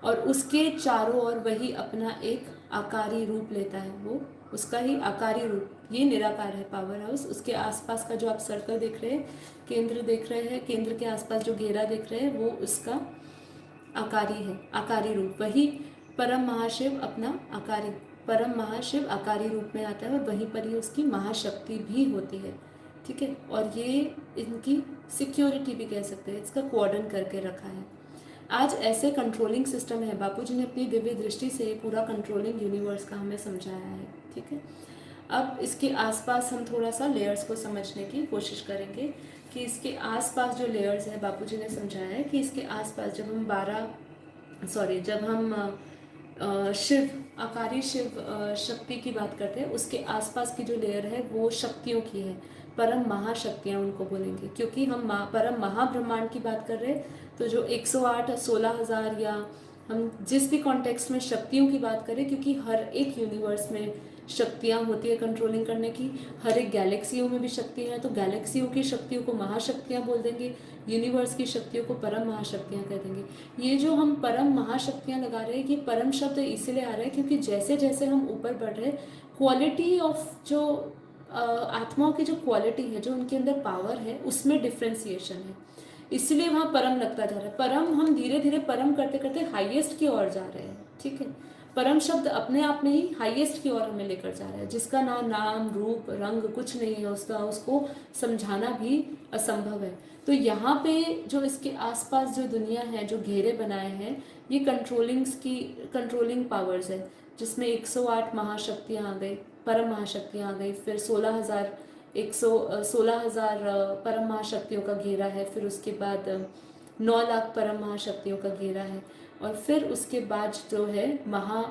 Speaker 1: और उसके चारों ओर वही अपना एक आकारी रूप लेता है। वो उसका ही आकारी रूप, ये निराकार है पावर हाउस। उसके आसपास का जो आप सर्कल देख रहे हैं, केंद्र देख रहे हैं, केंद्र के आसपास जो घेरा देख रहे हैं, वो उसका आकारी है, आकारी रूप। वही परम महाशिव अपना आकारी, परम महाशिव आकारी रूप में आता है, और वहीं पर ही उसकी महाशक्ति भी होती है। ठीक है, और ये इनकी सिक्योरिटी भी कह सकते हैं, इसका कोऑर्डिनेट करके रखा है। आज ऐसे कंट्रोलिंग सिस्टम है, बापूजी ने अपनी दिव्य दृष्टि से पूरा कंट्रोलिंग यूनिवर्स का हमें समझाया है। ठीक है, अब इसके आसपास हम थोड़ा सा लेयर्स को समझने की कोशिश करेंगे कि इसके आसपास जो लेयर्स है, बापूजी ने समझाया है कि इसके आसपास जब हम जब हम शिव, आकारी शिव शक्ति की बात करते हैं, उसके आसपास की जो लेयर है वो शक्तियों की है, परम महाशक्तियाँ उनको बोलेंगे। क्योंकि हम परम महाब्रह्मांड की बात कर रहे हैं, तो जो 108, 16,000, या हम जिस भी कॉन्टेक्स्ट में शक्तियों की बात करें, क्योंकि हर एक यूनिवर्स में शक्तियाँ होती है कंट्रोलिंग करने की, हर एक गैलेक्सियों में भी शक्तियाँ हैं, तो गैलेक्सियों की शक्तियों को महाशक्तियाँ बोल देंगे, यूनिवर्स की शक्तियों को परम महाशक्तियाँ कह देंगे। ये जो हम परम महाशक्तियाँ लगा रहे हैं, कि परम शब्द इसीलिए आ रहा है क्योंकि जैसे जैसे हम ऊपर बढ़ रहे हैं, क्वालिटी ऑफ जो आत्माओं की जो क्वालिटी है, जो उनके अंदर पावर है, उसमें डिफ्रेंसिएशन है, इसलिए वहाँ परम लगता जा रहा है। परम, हम धीरे धीरे परम करते करते हाईएस्ट की ओर जा रहे हैं। ठीक है, परम शब्द अपने आप में ही हाईएस्ट की ओर हमें लेकर जा रहा है, जिसका ना नाम रूप रंग कुछ नहीं है, उसका उसको समझाना भी असंभव है। तो यहाँ पे जो इसके आसपास जो दुनिया है, जो घेरे बनाए हैं, ये कंट्रोलिंग पावर्स है, जिसमें 108 महाशक्तियाँ आ गई, परम महाशक्तियाँ आ गई, फिर 16,000 परम महाशक्तियों का घेरा है, फिर उसके बाद 9 लाख परम महाशक्तियों का घेरा है, और फिर उसके बाद जो है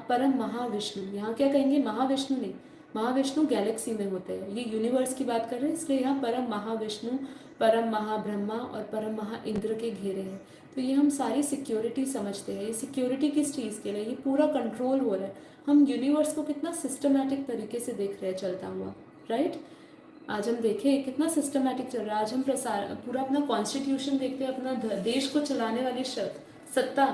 Speaker 1: परम महाविष्णु। यहाँ क्या कहेंगे, महाविष्णु नहीं, महाविष्णु गैलेक्सी में होते हैं, ये यूनिवर्स की बात कर रहे हैं, इसलिए यहाँ परम महाविष्णु, परम महाब्रह्मा और परम महा इंद्र के घेरे हैं। तो ये हम सारी सिक्योरिटी समझते हैं। ये सिक्योरिटी किस चीज़ के लिए? ये पूरा कंट्रोल हो रहा है। हम यूनिवर्स को कितना सिस्टमैटिक तरीके से देख रहे हैं चलता हुआ, राइट? आज हम देखें कितना सिस्टमैटिक चल रहा है। आज हम पूरा अपना कॉन्स्टिट्यूशन देखते हैं, अपना देश को चलाने वाली सत्ता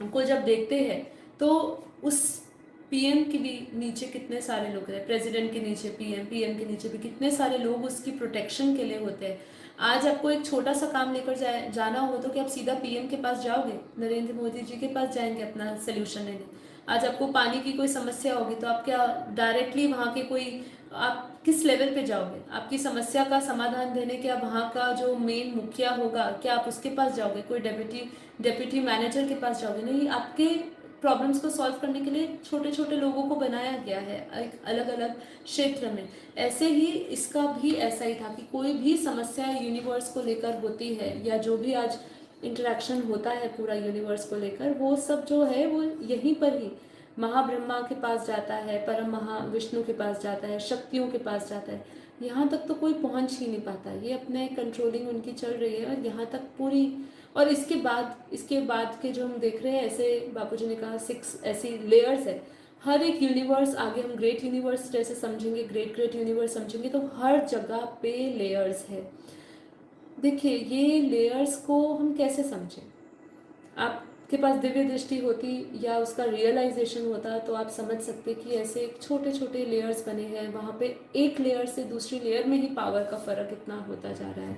Speaker 1: को जब देखते हैं, तो उस पीएम के भी नीचे कितने सारे लोग हैं, प्रेसिडेंट के नीचे पीएम, पीएम के नीचे भी कितने सारे लोग उसकी प्रोटेक्शन के लिए होते हैं। आज आपको एक छोटा सा काम लेकर जाना होगा तो क्या आप सीधा पीएम के पास जाओगे? नरेंद्र मोदी जी के पास जाएंगे अपना सोल्यूशन लेने? आज आपको पानी की कोई समस्या होगी तो आप क्या डायरेक्टली वहाँ के कोई, आप किस लेवल पे जाओगे? आपकी समस्या का समाधान देने क्या वहाँ का जो मेन मुखिया होगा, क्या आप उसके पास जाओगे? कोई डेप्यूटी मैनेजर के पास जाओगे? नहीं, आपके प्रॉब्लम्स को सॉल्व करने के लिए छोटे छोटे लोगों को बनाया गया है एक अलग अलग क्षेत्र में। ऐसे ही इसका भी ऐसा ही था कि कोई भी समस्या यूनिवर्स को लेकर होती है, या जो भी आज इंटरेक्शन होता है पूरा यूनिवर्स को लेकर, वो सब जो है वो यहीं पर ही महाब्रह्मा के पास जाता है, परम महाविष्णु के पास जाता है, शक्तियों के पास जाता है। यहाँ तक तो कोई पहुँच ही नहीं पाता। ये अपने कंट्रोलिंग उनकी चल रही है, और यहाँ तक पूरी। और इसके बाद के जो हम देख रहे हैं, ऐसे बापूजी ने कहा 6 ऐसी लेयर्स है। हर एक यूनिवर्स, आगे हम ग्रेट यूनिवर्स जैसे समझेंगे, ग्रेट यूनिवर्स समझेंगे, तो हर जगह पे लेयर्स है। देखिए, ये लेयर्स को हम कैसे समझें? आपके पास दिव्य दृष्टि होती या उसका रियलाइजेशन होता तो आप समझ सकते कि ऐसे छोटे छोटे लेयर्स बने हैं, वहाँ पे एक लेयर से दूसरी लेयर में ही पावर का फ़र्क इतना होता जा रहा है।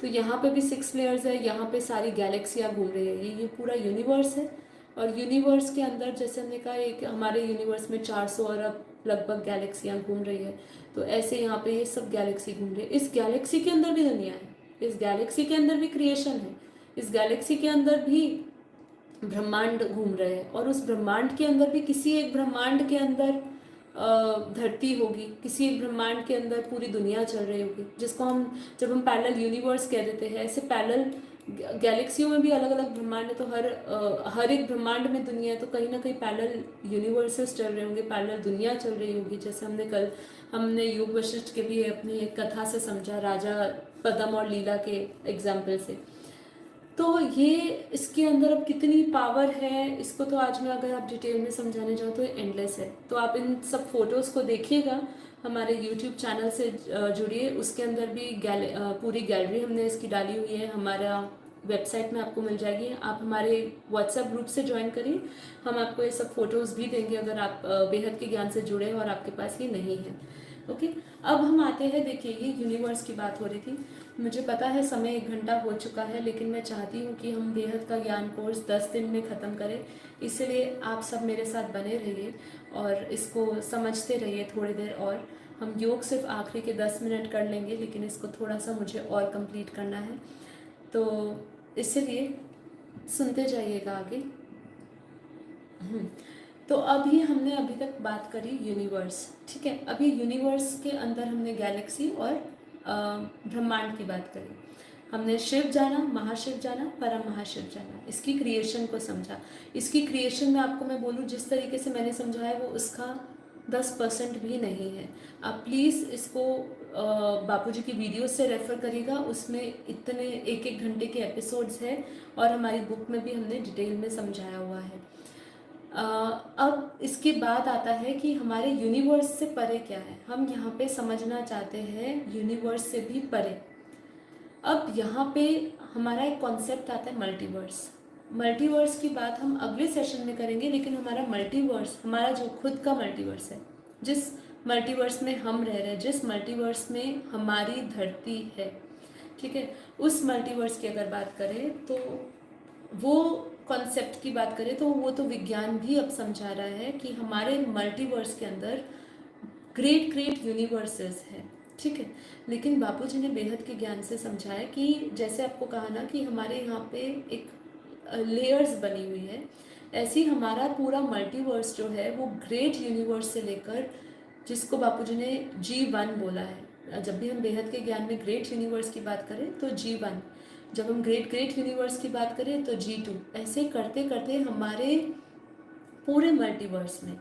Speaker 1: तो यहाँ पे भी 6 लेयर्स है, यहाँ पे सारी गैलेक्सियाँ घूम रही है, ये पूरा यूनिवर्स है। और यूनिवर्स के अंदर जैसे हमने कहा एक हमारे यूनिवर्स में 400 अरब लगभग गैलेक्सियाँ घूम रही है, तो ऐसे यहाँ पे ये सब गैलेक्सी घूम रही है। इस गैलेक्सी के अंदर भी दुनिया है, इस गैलेक्सी के अंदर भी क्रिएशन है, इस गैलेक्सी के अंदर भी ब्रह्मांड घूम रहे हैं, और उस ब्रह्मांड के अंदर भी किसी एक ब्रह्मांड के अंदर धरती होगी, किसी एक ब्रह्मांड के अंदर पूरी दुनिया चल रही होगी, जिसको हम जब हम पैरेलल यूनिवर्स कह देते हैं। ऐसे पैरेलल गैलेक्सियों में भी अलग अलग ब्रह्मांड है, तो हर एक ब्रह्मांड में दुनिया है, तो कहीं ना कहीं पैरेलल यूनिवर्सेस चल रहे होंगे, पैरेलल दुनिया चल रही होगी। जैसे हमने योग वशिष्ठ के भी अपनी एक कथा से समझा, राजा पद्म और लीला के एग्जाम्पल से। तो ये इसके अंदर अब कितनी पावर है, इसको तो आज मैं अगर आप डिटेल में समझाने जाऊँ तो एंडलेस है। तो आप इन सब फोटोज़ को देखिएगा, हमारे यूट्यूब चैनल से जुड़िए, उसके अंदर भी पूरी गैलरी हमने इसकी डाली हुई है, हमारा वेबसाइट में आपको मिल जाएगी। आप हमारे व्हाट्सएप ग्रुप से ज्वाइन करिए, हम आपको ये सब फोटोज़ भी देंगे अगर आप बेहद के ज्ञान से जुड़े और आपके पास ये नहीं है। ओके, अब हम आते हैं, देखिए ये यूनिवर्स की बात हो रही थी। मुझे पता है समय 1 घंटा हो चुका है, लेकिन मैं चाहती हूँ कि हम बेहद का ज्ञान कोर्स 10 दिन में ख़त्म करें, इसलिए आप सब मेरे साथ बने रहिए और इसको समझते रहिए थोड़ी देर। और हम योग सिर्फ आखिरी के 10 मिनट कर लेंगे, लेकिन इसको थोड़ा सा मुझे और कंप्लीट करना है, तो इसलिए सुनते जाइएगा आगे। तो अभी हमने अभी तक बात करी यूनिवर्स, ठीक है। अभी यूनिवर्स के अंदर हमने गैलेक्सी और ब्रह्मांड की बात करी, हमने शिव जाना, महाशिव जाना, परम महाशिव जाना, इसकी क्रिएशन को समझा। इसकी क्रिएशन में आपको मैं बोलूँ जिस तरीके से मैंने समझाया वो उसका 10% भी नहीं है। आप प्लीज़ इसको बापूजी की वीडियो से रेफ़र करिएगा, उसमें इतने 1-1 घंटे के एपिसोड्स हैं, और हमारी बुक में भी हमने डिटेल में समझाया हुआ है। अब इसके बाद आता है कि हमारे यूनिवर्स से परे क्या है, हम यहाँ पे समझना चाहते हैं यूनिवर्स से भी परे। अब यहाँ पे हमारा एक कॉन्सेप्ट आता है मल्टीवर्स। मल्टीवर्स की बात हम अगले सेशन में करेंगे, लेकिन हमारा मल्टीवर्स, हमारा जो खुद का मल्टीवर्स है, जिस मल्टीवर्स में हम रह रहे हैं, जिस मल्टीवर्स में हमारी धरती है, ठीक है, उस मल्टीवर्स की अगर बात करें तो वो कॉन्सेप्ट की बात करें तो वो तो विज्ञान भी अब समझा रहा है कि हमारे मल्टीवर्स के अंदर ग्रेट ग्रेट यूनिवर्सेस हैं, ठीक है। लेकिन बापूजी ने बेहद के ज्ञान से समझाया कि जैसे आपको कहा ना कि हमारे यहाँ पे एक लेयर्स बनी हुई है, ऐसे ही हमारा पूरा मल्टीवर्स जो है वो ग्रेट यूनिवर्स से लेकर, जिसको बापूजी ने G1 बोला है। जब भी हम बेहद के ज्ञान में ग्रेट यूनिवर्स की बात करें तो G1, जब हम ग्रेट ग्रेट यूनिवर्स की बात करें तो G2, ऐसे करते करते हमारे पूरे मल्टीवर्स में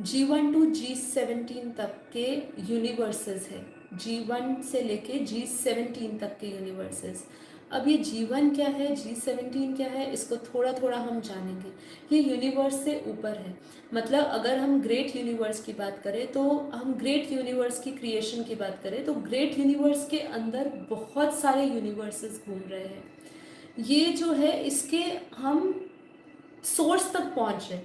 Speaker 1: G1 to G17 तक के यूनिवर्सेस है, G1 से लेके G17 तक के यूनिवर्सेस। अब ये G1 क्या है, G17 क्या है, इसको थोड़ा थोड़ा हम जानेंगे। ये यूनिवर्स से ऊपर है, मतलब अगर हम ग्रेट यूनिवर्स की बात करें तो हम ग्रेट यूनिवर्स की क्रिएशन की बात करें तो ग्रेट यूनिवर्स के अंदर बहुत सारे यूनिवर्सेस घूम रहे हैं। ये जो है इसके हम सोर्स तक पहुँच रहे,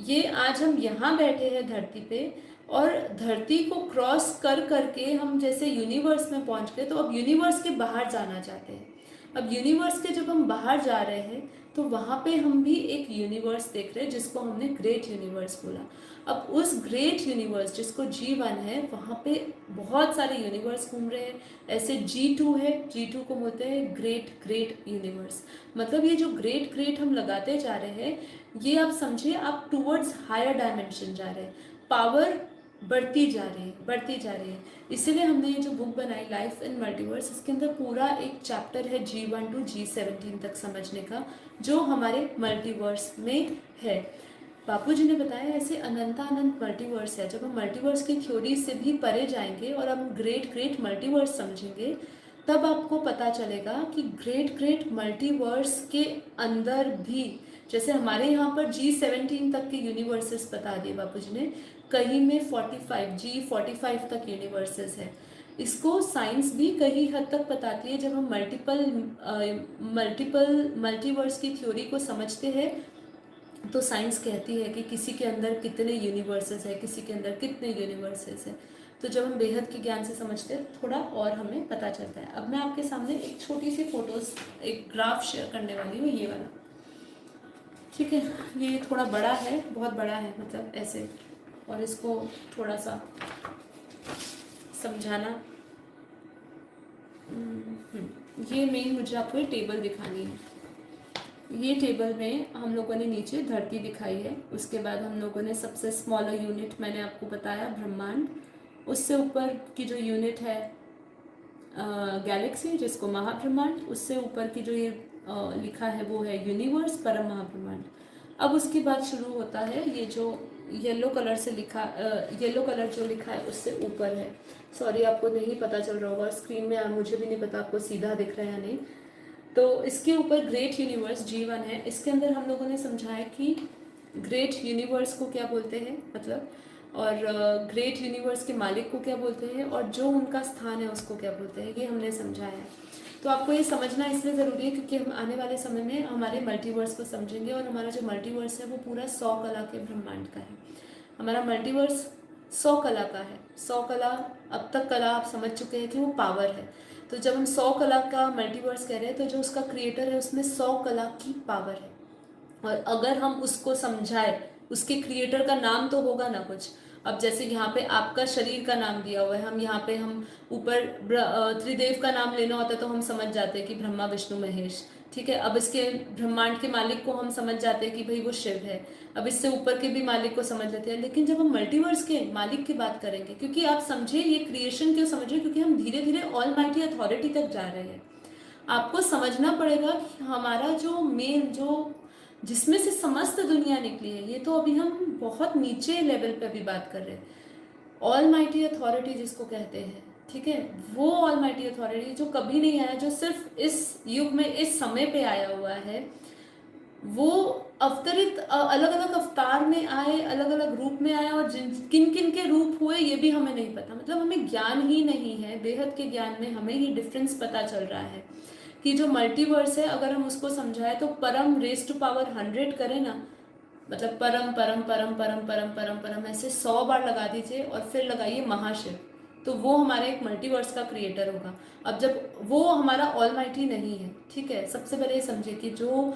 Speaker 1: ये आज हम यहाँ बैठे हैं धरती पे, और धरती को क्रॉस कर करके हम जैसे यूनिवर्स में पहुँच गए, तो अब यूनिवर्स के बाहर जाना चाहते हैं। अब यूनिवर्स के जब हम बाहर जा रहे हैं तो वहाँ पे हम भी एक यूनिवर्स देख रहे हैं जिसको हमने ग्रेट यूनिवर्स बोला। अब उस ग्रेट यूनिवर्स जिसको G1 है, वहाँ पे बहुत सारे यूनिवर्स घूम रहे हैं। ऐसे G2 है, G2 को बोलते हैं ग्रेट ग्रेट यूनिवर्स। मतलब ये जो ग्रेट ग्रेट हम लगाते जा रहे हैं, ये आप समझिए आप टूवर्ड्स हायर डायमेंशन जा रहे हैं, पावर बढ़ती जा रही है, बढ़ती जा रही है। इसीलिए हमने ये जो बुक बनाई लाइफ इन मल्टीवर्स, इसके अंदर पूरा एक चैप्टर है G1 to G17 तक समझने का, जो हमारे मल्टीवर्स में है। बापूजी ने बताया ऐसे अनंत मल्टीवर्स है। जब हम मल्टीवर्स की थ्योरी से भी परे जाएंगे और हम ग्रेट ग्रेट मल्टीवर्स समझेंगे, तब आपको पता चलेगा कि ग्रेट ग्रेट मल्टीवर्स के अंदर भी, जैसे हमारे यहाँ पर G17 तक के यूनिवर्सेस बता दिए बापूजी ने, कहीं में 45 तक यूनिवर्सेस है। इसको साइंस भी कई हद तक बताती है। जब हम मल्टीवर्स की थ्योरी को समझते हैं तो साइंस कहती है कि किसी के अंदर कितने यूनिवर्सेस है, किसी के अंदर कितने यूनिवर्सेस है। तो जब हम बेहद के ज्ञान से समझते हैं थोड़ा और हमें पता चलता है। अब मैं आपके सामने एक छोटी सी फोटोज, एक ग्राफ शेयर करने वाली हूँ, ये वाला, ठीक है, ये थोड़ा बड़ा है, बहुत बड़ा है मतलब ऐसे, और इसको थोड़ा सा समझाना। ये मेन मुझे आपको ये टेबल दिखानी है। ये टेबल में हम लोगों ने नीचे धरती दिखाई है, उसके बाद हम लोगों ने सबसे स्मॉलर यूनिट मैंने आपको बताया ब्रह्मांड, उससे ऊपर की जो यूनिट है गैलेक्सी जिसको महाब्रह्मांड, उससे ऊपर की जो ये लिखा है वो है यूनिवर्स परम महाब्रह्मांड। अब उसके बाद शुरू होता है ये जो येलो कलर से लिखा, येलो कलर जो लिखा है उससे ऊपर है, सॉरी आपको नहीं पता चल रहा होगा स्क्रीन में, मुझे भी नहीं पता आपको सीधा दिख रहा है या नहीं। तो इसके ऊपर ग्रेट यूनिवर्स G1 है। इसके अंदर हम लोगों ने समझाया कि ग्रेट यूनिवर्स को क्या बोलते हैं मतलब, और ग्रेट यूनिवर्स के मालिक को क्या बोलते हैं, और जो उनका स्थान है उसको क्या बोलते हैं, ये हमने समझाया है। तो आपको ये समझना इसलिए ज़रूरी है क्योंकि हम आने वाले समय में हमारे मल्टीवर्स को समझेंगे, और हमारा जो मल्टीवर्स है वो पूरा 100 कला के ब्रह्मांड का है। हमारा मल्टीवर्स 100 कला का है। 100 कला, अब तक कला आप समझ चुके हैं कि वो पावर है। तो जब हम 100 कला का मल्टीवर्स कह रहे हैं तो जो उसका क्रिएटर है उसमें 100 कला की पावर है, और अगर हम उसको समझाए, उसके क्रिएटर का नाम तो होगा ना कुछ। अब जैसे यहाँ पे आपका शरीर का नाम दिया हुआ है, हम यहाँ पे हम ऊपर त्रिदेव का नाम लेना होता है तो हम समझ जाते हैं कि ब्रह्मा विष्णु महेश, ठीक है। अब इसके ब्रह्मांड के मालिक को हम समझ जाते हैं कि भाई वो शिव है। अब इससे ऊपर के भी मालिक को समझ लेते हैं, लेकिन जब हम मल्टीवर्स के मालिक की बात करेंगे, क्योंकि आप समझे ये क्रिएशन क्यों समझे, क्योंकि हम धीरे धीरे ऑल माइटी अथॉरिटी तक जा रहे हैं। आपको समझना पड़ेगा कि हमारा जो मेन जो जिसमें से समस्त दुनिया निकली है, ये तो अभी हम बहुत नीचे लेवल पे अभी बात कर रहे हैं। ऑल माइटी अथॉरिटी जिसको कहते हैं, ठीक है, वो ऑल माइटी अथॉरिटी जो कभी नहीं आया, जो सिर्फ इस युग में इस समय पे आया हुआ है, वो अवतरित अलग अलग अवतार में आए, अलग अलग रूप में आए, और जिन किन किन के रूप हुए ये भी हमें नहीं पता, मतलब हमें ज्ञान ही नहीं है। बेहद के ज्ञान में हमें ये डिफरेंस पता चल रहा है कि जो मल्टीवर्स है अगर हम उसको समझाए तो परम रेस टू पावर 100 करें ना, मतलब परम परम परम परम परम परम परम ऐसे 100 बार लगा दीजिए और फिर लगाइए महाशिव, तो वो हमारा एक मल्टीवर्स का क्रिएटर होगा। अब जब वो हमारा ऑलमाइटी नहीं है, ठीक है, सबसे पहले ये समझिए कि जो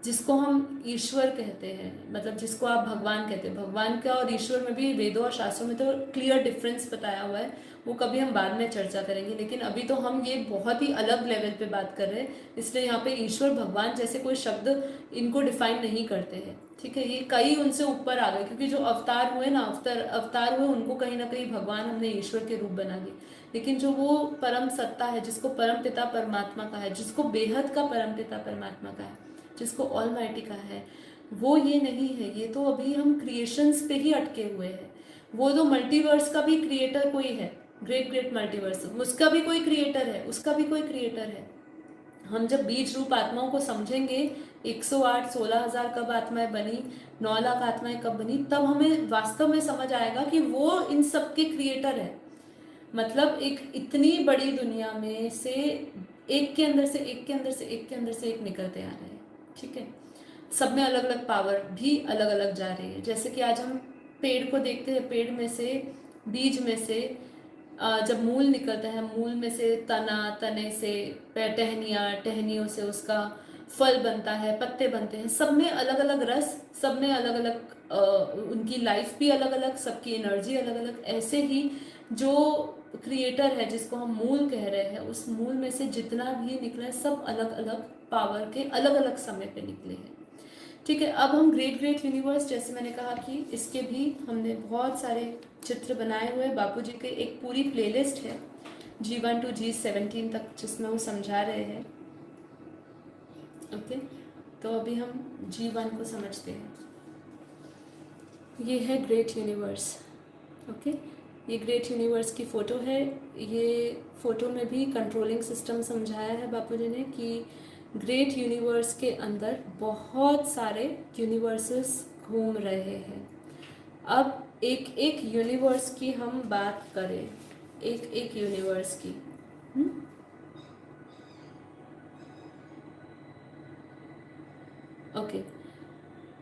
Speaker 1: जिसको हम ईश्वर कहते हैं, मतलब जिसको आप भगवान कहते हैं, भगवान का और ईश्वर में भी वेदों और शास्त्रों में तो क्लियर डिफरेंस बताया हुआ है, वो कभी हम बाद में चर्चा करेंगे। लेकिन अभी तो हम ये बहुत ही अलग लेवल पे बात कर रहे हैं, इसलिए यहाँ पे ईश्वर भगवान जैसे कोई शब्द इनको डिफाइन नहीं करते हैं, ठीक है। ये कई उनसे ऊपर आ गए, क्योंकि जो अवतार हुए ना, अवतार हुए उनको कहीं ना कहीं भगवान हमने ईश्वर के रूप बना दिए। लेकिन जो वो परम सत्ता है, जिसको परम पिता परमात्मा का है, जिसको बेहद का परम पिता परमात्मा का है, जिसको ऑल माइटी का है, वो ये नहीं है। ये तो अभी हम क्रिएशंस पे ही अटके हुए हैं। वो तो मल्टीवर्स का भी क्रिएटर कोई है, ग्रेट ग्रेट मल्टीवर्स, उसका भी कोई क्रिएटर है, उसका भी कोई क्रिएटर है। हम जब बीज रूप आत्माओं को समझेंगे, 108 16,000 कब आत्माएं बनी, 9 लाख आत्माएं कब बनी, तब हमें वास्तव में समझ आएगा कि वो इन सब के क्रिएटर है। मतलब एक इतनी बड़ी दुनिया में से एक के अंदर से एक के अंदर से एक के अंदर से एक निकलते आ रहे हैं, ठीक है। सब में अलग अलग पावर भी अलग अलग जा रही है। जैसे कि आज हम पेड़ को देखते हैं, पेड़ में से, बीज में से जब मूल निकलता है, मूल में से तना, तने से टहनियाँ, टहनियों से उसका फल बनता है, पत्ते बनते हैं, सब में अलग अलग रस, सब में अलग अलग उनकी लाइफ भी अलग अलग, सबकी एनर्जी अलग अलग। ऐसे ही जो क्रिएटर है जिसको हम मूल कह रहे हैं, उस मूल में से जितना भी निकला है सब अलग अलग पावर के अलग अलग समय पे निकले हैं, ठीक है। अब हम ग्रेट ग्रेट यूनिवर्स, जैसे मैंने कहा कि इसके भी हमने बहुत सारे चित्र बनाए हुए, बापूजी के एक पूरी प्लेलिस्ट है G1 to G17 तक, जिसमें वो समझा रहे हैं, ओके। तो अभी हम G1 को समझते हैं। ये है ग्रेट यूनिवर्स, ओके। ये ग्रेट यूनिवर्स की फ़ोटो है। ये फ़ोटो में भी कंट्रोलिंग सिस्टम समझाया है बापूजी ने कि ग्रेट यूनिवर्स के अंदर बहुत सारे यूनिवर्सेस घूम रहे हैं। अब एक एक यूनिवर्स की हम बात करें, एक एक यूनिवर्स की, ओके।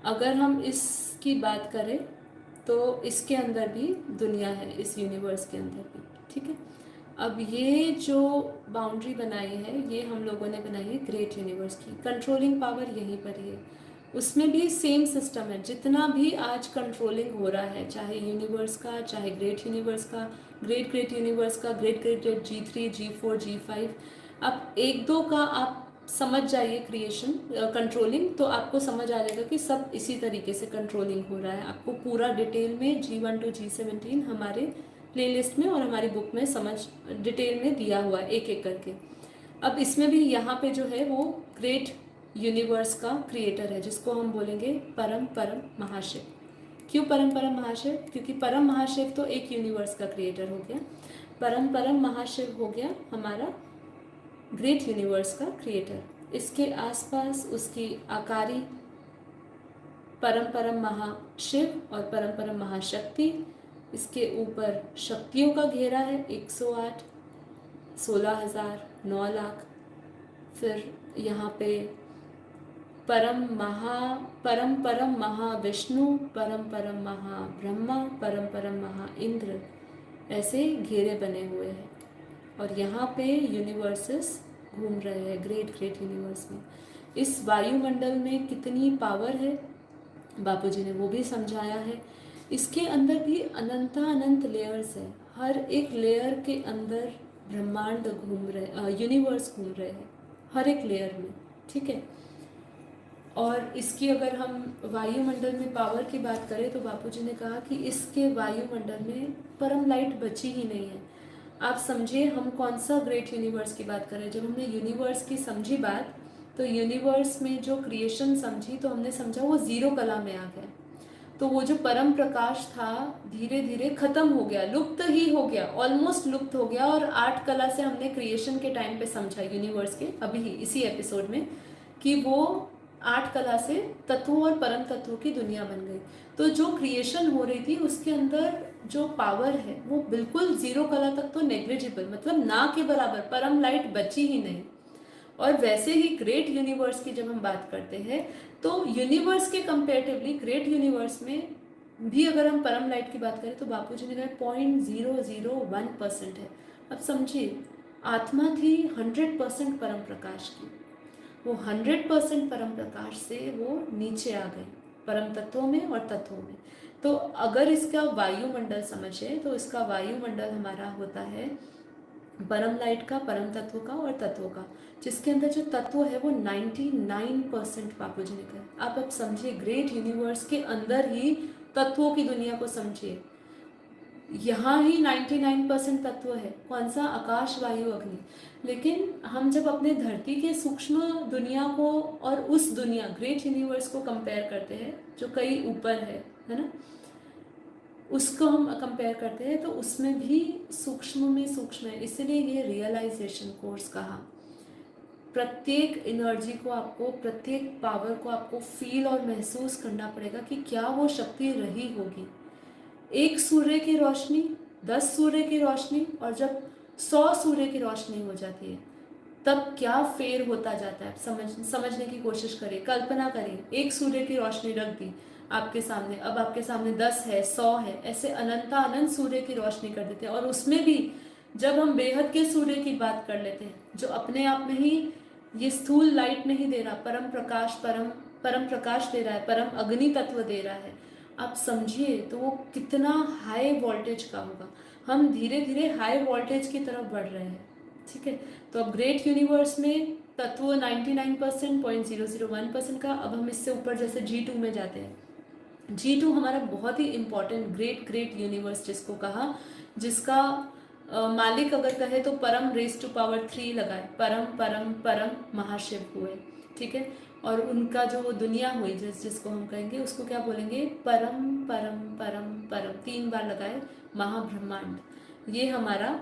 Speaker 1: अगर हम इसकी बात करें तो इसके अंदर भी दुनिया है, इस यूनिवर्स के अंदर भी, ठीक है। अब ये जो बाउंड्री बनाई है, ये हम लोगों ने बनाई है ग्रेट यूनिवर्स की। कंट्रोलिंग पावर यहीं पर ही है। उसमें भी सेम सिस्टम है। जितना भी आज कंट्रोलिंग हो रहा है, चाहे यूनिवर्स का, चाहे ग्रेट यूनिवर्स का, ग्रेट ग्रेट यूनिवर्स का, great great great G3 G4 G5, अब एक दो का आप समझ जाइए क्रिएशन कंट्रोलिंग, तो आपको समझ आ जाएगा कि सब इसी तरीके से कंट्रोलिंग हो रहा है। आपको पूरा डिटेल में G1 to G17 हमारे प्लेलिस्ट में और हमारी बुक में समझ डिटेल में दिया हुआ है एक एक करके। अब इसमें भी यहाँ पे जो है वो ग्रेट यूनिवर्स का क्रिएटर है, जिसको हम बोलेंगे परम परम महाशिव। क्यों परम परम महाशिव? क्योंकि परम महाशिव तो एक यूनिवर्स का क्रिएटर हो गया, परम परम महाशिव हो गया हमारा ग्रेट यूनिवर्स का क्रिएटर। इसके आसपास उसकी आकारी परम परम महाशिव और परम परम महाशक्ति, इसके ऊपर शक्तियों का घेरा है 108, 16,000, 9 लाख। फिर यहाँ पे परम परम महाविष्णु, परम परम महाब्रह्मा, परम परम महा इंद्र, ऐसे घेरे बने हुए हैं। और यहाँ पे यूनिवर्सेस घूम रहे हैं ग्रेट ग्रेट यूनिवर्स में। इस वायुमंडल में कितनी पावर है बापूजी ने वो भी समझाया है। इसके अंदर भी अनंत लेयर्स है, हर एक लेयर के अंदर ब्रह्मांड घूम रहे, यूनिवर्स घूम रहे हैं हर एक लेयर में, ठीक है। और इसकी अगर हम वायुमंडल में पावर की बात करें तो बापूजी ने कहा कि इसके वायुमंडल में परम लाइट बची ही नहीं है। आप समझिए हम कौन सा ग्रेट यूनिवर्स की बात करें। जब हमने यूनिवर्स की समझी बात, तो यूनिवर्स में जो क्रिएशन समझी तो हमने समझा वो जीरो कला में आ गया। तो वो जो परम प्रकाश था धीरे धीरे खत्म हो गया, लुप्त ही हो गया, ऑलमोस्ट लुप्त हो गया। और 8 कला से हमने क्रिएशन के टाइम पे समझा यूनिवर्स के, अभी ही इसी एपिसोड में, कि वो 8 कला से तत्वों और परम तत्वों की दुनिया बन गई। तो जो क्रिएशन हो रही थी उसके अंदर जो पावर है वो बिल्कुल जीरो कला तक तो नेग्लिजिबल, मतलब ना के बराबर, परम लाइट बची ही नहीं। और वैसे ही ग्रेट यूनिवर्स की जब हम बात करते हैं तो यूनिवर्स के कंपेरेटिवली ग्रेट यूनिवर्स में भी अगर हम परम लाइट की बात करें तो बापूजी ने 0.001% है। अब समझिए आत्मा थी 100% परम प्रकाश की, वो 100% परम प्रकाश से वो नीचे आ गई परम तत्वों में और तत्वों में। तो अगर इसका वायुमंडल समझे तो इसका वायुमंडल हमारा होता है परम लाइट का, परम तत्व का और तत्वों का, जिसके अंदर जो तत्व है वो 99% बापूजी ने कहा। आप अब समझिए ग्रेट यूनिवर्स के अंदर ही तत्वों की दुनिया को समझिए। यहाँ ही 99% तत्व है, कौन सा? आकाश वायु अग्नि। लेकिन हम जब अपने धरती के सूक्ष्म दुनिया को और उस दुनिया ग्रेट यूनिवर्स को कंपेयर करते हैं जो कई ऊपर है ना, उसको हम कंपेयर करते हैं तो उसमें भी सूक्ष्म में सूक्ष्म है। इसलिए ये रियलाइजेशन कोर्स कहा। प्रत्येक एनर्जी को आपको, प्रत्येक पावर को आपको फील और महसूस करना पड़ेगा कि क्या वो शक्ति रही होगी। एक सूर्य की रोशनी, 10 सूर्य की रोशनी, और जब 100 सूर्य की रोशनी हो जाती है तब क्या फेर होता जाता है। समझने की कोशिश करिए, कल्पना करिए, एक सूर्य की रोशनी रख दी आपके सामने, अब आपके सामने 10 है, 100 है, ऐसे अनंत सूर्य की रोशनी कर देते हैं। और उसमें भी जब हम बेहद के सूर्य की बात कर लेते हैं जो अपने आप में ही ये स्थूल लाइट नहीं दे रहा, परम प्रकाश दे रहा है, परम अग्नि तत्व दे रहा है, आप समझिए तो वो कितना हाई वोल्टेज का होगा। हम धीरे धीरे हाई वोल्टेज की तरफ बढ़ रहे हैं, ठीक है। तो अब ग्रेट यूनिवर्स में तत्व 99%, 0.001% का। अब हम इससे ऊपर जैसे G2 में जाते हैं। G2 हमारा बहुत ही इंपॉर्टेंट ग्रेट यूनिवर्स जिसको कहा, जिसका मालिक अगर कहे तो परम रेज टू पावर 3 लगाए, परम परम परम महाशिव हुए, ठीक है। और उनका जो दुनिया हुई जिसको हम कहेंगे उसको क्या बोलेंगे? परम परम परम परम 3 बार लगाए महाब्रह्मांड। ये हमारा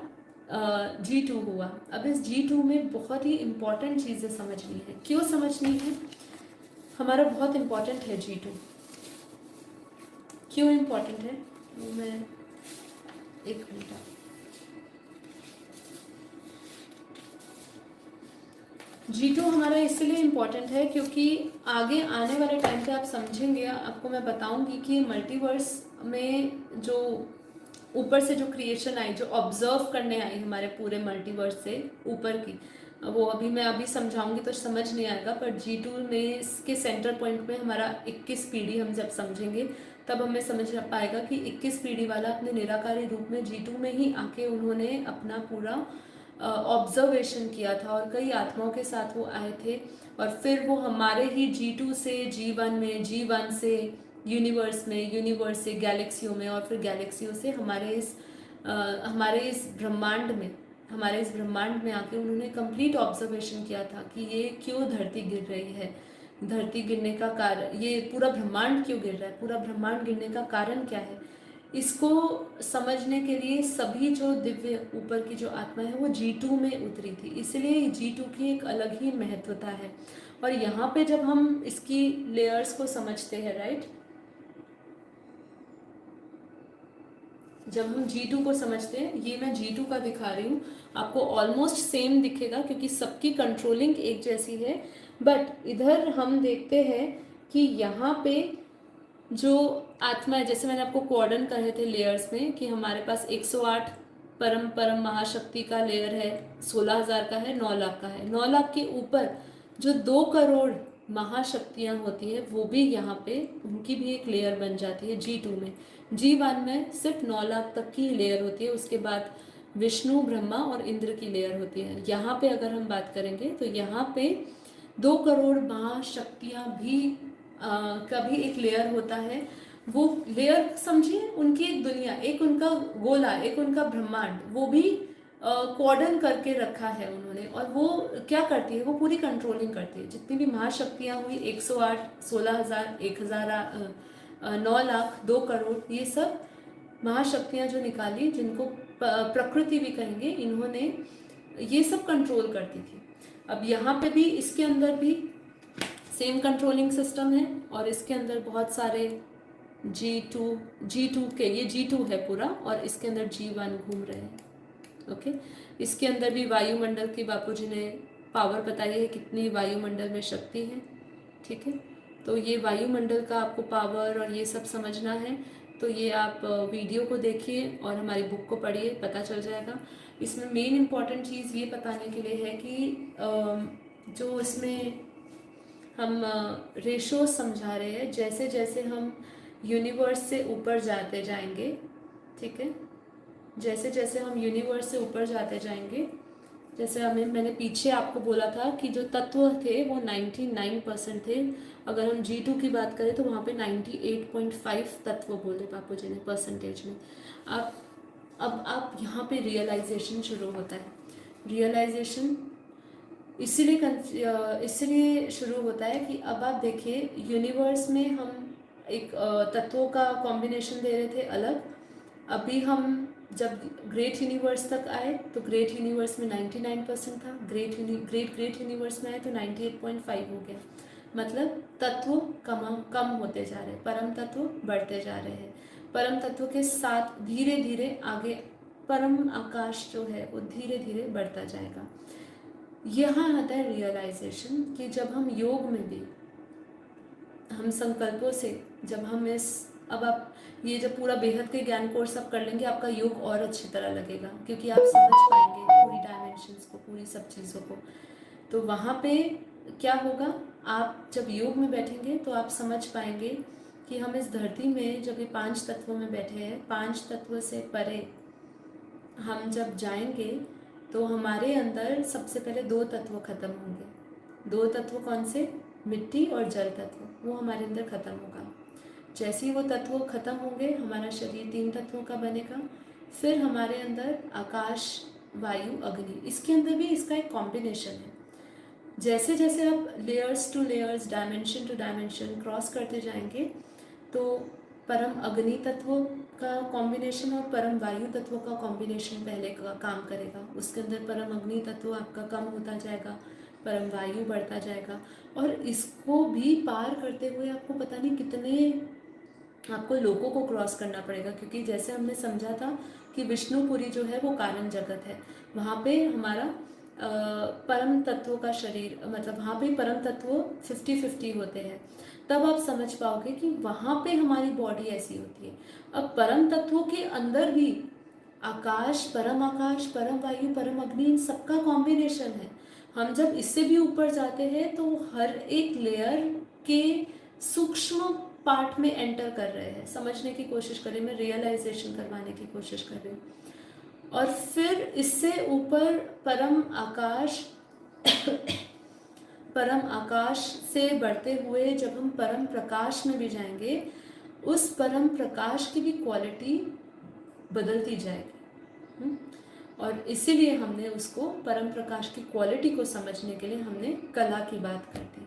Speaker 1: G2 हुआ। अब इस G2 में बहुत ही इम्पॉर्टेंट चीज़ें समझनी है। क्यों समझनी है? हमारा बहुत इम्पॉर्टेंट है G2। क्यों इम्पॉर्टेंट है वो मैं एक मिनट। G2 हमारा इसलिए इम्पॉर्टेंट है क्योंकि आगे आने वाले टाइम पे आप समझेंगे, आपको मैं बताऊंगी कि मल्टीवर्स में जो ऊपर से जो क्रिएशन आई, जो ऑब्जर्व करने आई हमारे पूरे मल्टीवर्स से ऊपर की, वो अभी मैं अभी समझाऊंगी तो समझ नहीं आएगा, पर G2 में इसके सेंटर पॉइंट में हमारा 21 पीढ़ी हम जब समझेंगे तब हमें समझ पाएगा कि 21 पीढ़ी वाला अपने निराकारी रूप में G2 में ही आके उन्होंने अपना पूरा ऑब्जर्वेशन किया था और कई आत्माओं के साथ वो आए थे, और फिर वो हमारे ही G2 से G1 में, G1 से यूनिवर्स में, यूनिवर्स से गैलेक्सियों में, और फिर गैलेक्सियों से हमारे इस ब्रह्मांड में, हमारे इस ब्रह्मांड में आके उन्होंने कंप्लीट ऑब्जर्वेशन किया था कि ये क्यों धरती गिर रही है, धरती गिरने का कारण, ये पूरा ब्रह्मांड क्यों गिर रहा है, पूरा ब्रह्मांड गिरने का कारण क्या है। इसको समझने के लिए सभी जो दिव्य ऊपर की जो आत्मा है वो G2 में उतरी थी, इसलिए G2 की एक अलग ही महत्वता है। और यहाँ पे जब हम इसकी लेयर्स को समझते हैं, राइट, जब हम G2 को समझते हैं, ये मैं G2 का दिखा रही हूँ, आपको ऑलमोस्ट सेम दिखेगा क्योंकि सबकी कंट्रोलिंग एक जैसी है, बट इधर हम देखते हैं कि यहाँ पे जो आत्मा है, जैसे मैंने आपको कोऑर्डिनेट करे थे लेयर्स में कि हमारे पास 108 परम परम महाशक्ति का लेयर है, 16,000 का है, 9 लाख का है। 9 लाख के ऊपर जो 2 करोड़ महाशक्तियाँ होती है वो भी यहाँ पे उनकी भी एक लेयर बन जाती है G2 में। G1 में सिर्फ 9 लाख तक की लेयर होती है, उसके बाद विष्णु, ब्रह्मा और इंद्र की लेयर होती है। यहाँ पे अगर हम बात करेंगे तो यहाँ पे 2 करोड़ महाशक्तियाँ भी का भी एक लेयर होता है। वो लेयर समझिए उनकी एक दुनिया, एक उनका गोला, एक उनका ब्रह्मांड, वो भी कॉर्डन करके रखा है उन्होंने, और वो क्या करती है, वो पूरी कंट्रोलिंग करती है। जितनी भी महाशक्तियाँ हुई, 108, 16,000, 1,000, 9 लाख, 2 करोड़, ये सब महाशक्तियाँ जो निकाली, जिनको प्रकृति भी कहेंगे, इन्होंने ये सब कंट्रोल करती थी। अब यहाँ पे भी इसके अंदर भी सेम कंट्रोलिंग सिस्टम है, और इसके अंदर बहुत सारे G2 के, ये G2 है पूरा, और इसके अंदर G1 घूम रहे हैं। ओके, इसके अंदर भी वायुमंडल की बापूजी ने पावर बताई है, कितनी वायुमंडल में शक्ति है। ठीक है, तो ये वायुमंडल का आपको पावर और ये सब समझना है तो ये आप वीडियो को देखिए और हमारी बुक को पढ़िए, पता चल जाएगा। इसमें मेन इम्पॉर्टेंट चीज़ ये बताने के लिए है कि जो इसमें हम रेशो समझा रहे हैं, जैसे जैसे हम यूनिवर्स से ऊपर जाते जाएंगे, ठीक है, जैसे जैसे हम यूनिवर्स से ऊपर जाते जाएंगे, जैसे मैंने पीछे आपको बोला था कि जो तत्व थे वो 99% थे, अगर हम G2 की बात करें तो वहाँ पे 98.5 तत्व बोले बापू जी ने परसेंटेज में। अब आप यहाँ पे रियलाइजेशन शुरू होता है। रियलाइजेशन इसीलिए शुरू होता है कि अब आप देखिए, यूनिवर्स में हम एक तत्वों का कॉम्बिनेशन दे रहे थे अलग, अभी हम जब ग्रेट यूनिवर्स तक आए तो ग्रेट यूनिवर्स में 99% था, ग्रेट यूनिवर्स में आए तो 98.5 हो गया। मतलब तत्व कम होते जा रहे हैं, परम तत्व बढ़ते जा रहे हैं। परम तत्व के साथ धीरे धीरे आगे परम आकाश जो है वो धीरे धीरे बढ़ता जाएगा। यहाँ आता है रियलाइजेशन कि जब हम योग में भी हम संकल्पों से, जब हम अब आप ये जब पूरा बेहद के ज्ञान कोर्स आप कर लेंगे, आपका योग और अच्छी तरह लगेगा क्योंकि आप समझ पाएंगे पूरी डायमेंशंस को, पूरी सब चीज़ों को। तो वहाँ पे क्या होगा, आप जब योग में बैठेंगे तो आप समझ पाएंगे कि हम इस धरती में जब ये 5 तत्वों में बैठे हैं, 5 तत्व से परे हम जब जाएंगे तो हमारे अंदर सबसे पहले 2 तत्व खत्म होंगे। 2 तत्व कौन से? मिट्टी और जल तत्व, वो हमारे अंदर खत्म होगा। जैसे ही वो तत्व खत्म होंगे, हमारा शरीर 3 तत्वों का बनेगा। फिर हमारे अंदर आकाश, वायु, अग्नि, इसके अंदर भी इसका एक कॉम्बिनेशन है। जैसे जैसे आप layers to layers, dimension to dimension cross करते जाएंगे तो परम अग्नि तत्व का कॉम्बिनेशन और परम वायु तत्व का कॉम्बिनेशन पहले का काम करेगा। उसके अंदर परम अग्नि तत्व आपका कम होता जाएगा, परम वायु बढ़ता जाएगा, और इसको भी पार करते हुए आपको पता नहीं कितने आपको लोगों को क्रॉस करना पड़ेगा, क्योंकि जैसे हमने समझा था कि विष्णुपुरी जो है वो कारण जगत है, वहाँ पे हमारा परम तत्वों का शरीर, मतलब वहाँ पे परम तत्व 50-50 होते हैं। तब आप समझ पाओगे कि वहाँ पे हमारी बॉडी ऐसी होती है। अब परम तत्वों के अंदर भी आकाश, परम वायु, परम अग्नि, इन सबका कॉम्बिनेशन है। हम जब इससे भी ऊपर जाते हैं तो हर एक लेयर के सूक्ष्म पार्ट में एंटर कर रहे हैं, समझने की कोशिश कर रहे हैं, मैं रियलाइजेशन करवाने की कोशिश कर रही हूँ। और फिर इससे ऊपर परम आकाश परम आकाश से बढ़ते हुए जब हम परम प्रकाश में भी जाएंगे, उस परम प्रकाश की भी क्वालिटी बदलती जाएगी। और इसीलिए हमने उसको परम प्रकाश की क्वालिटी को समझने के लिए हमने कला की बात कर दी।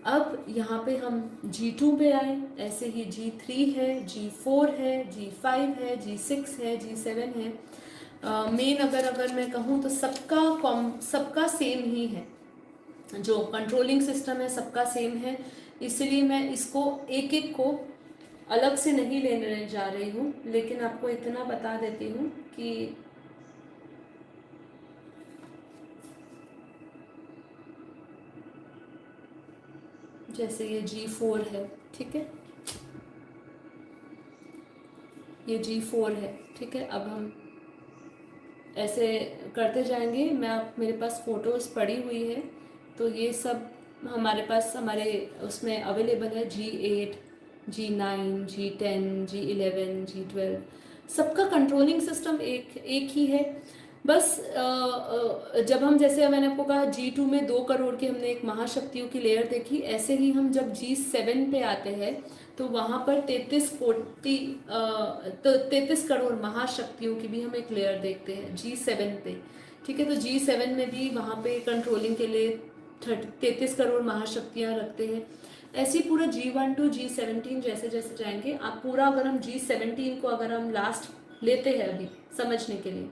Speaker 1: अब यहाँ पे हम G2 पे आए, ऐसे ही G3 है, G4 है, G5 है, G6 है, G7 है। मेन अगर मैं कहूँ तो सबका सेम ही है, जो कंट्रोलिंग सिस्टम है सबका सेम है। इसलिए मैं इसको एक एक को अलग से नहीं लेने जा रही हूँ, लेकिन आपको इतना बता देती हूँ कि जैसे ये G4 है, ठीक है, ये G4 है, ठीक है। अब हम ऐसे करते जाएंगे। मेरे पास फोटोज़ पड़ी हुई है, तो ये सब हमारे पास हमारे उसमें अवेलेबल है। G8, G9, G10, G11, G12, सबका कंट्रोलिंग सिस्टम एक ही है। बस जब हम, जैसे मैंने आपको कहा G2 में 2 करोड़ की हमने एक महाशक्तियों की लेयर देखी, ऐसे ही हम जब G7 पे आते हैं तो वहाँ पर 33 करोड़ महाशक्तियों की भी हम एक लेयर देखते हैं G7 पे, ठीक है। तो G7 में भी वहाँ पे कंट्रोलिंग के लिए 33 करोड़ महाशक्तियाँ रखते हैं। ऐसे ही पूरा G1 to G17 जैसे जैसे जाएंगे आप पूरा, अगर हम G17 को अगर हम लास्ट लेते हैं अभी समझने के लिए,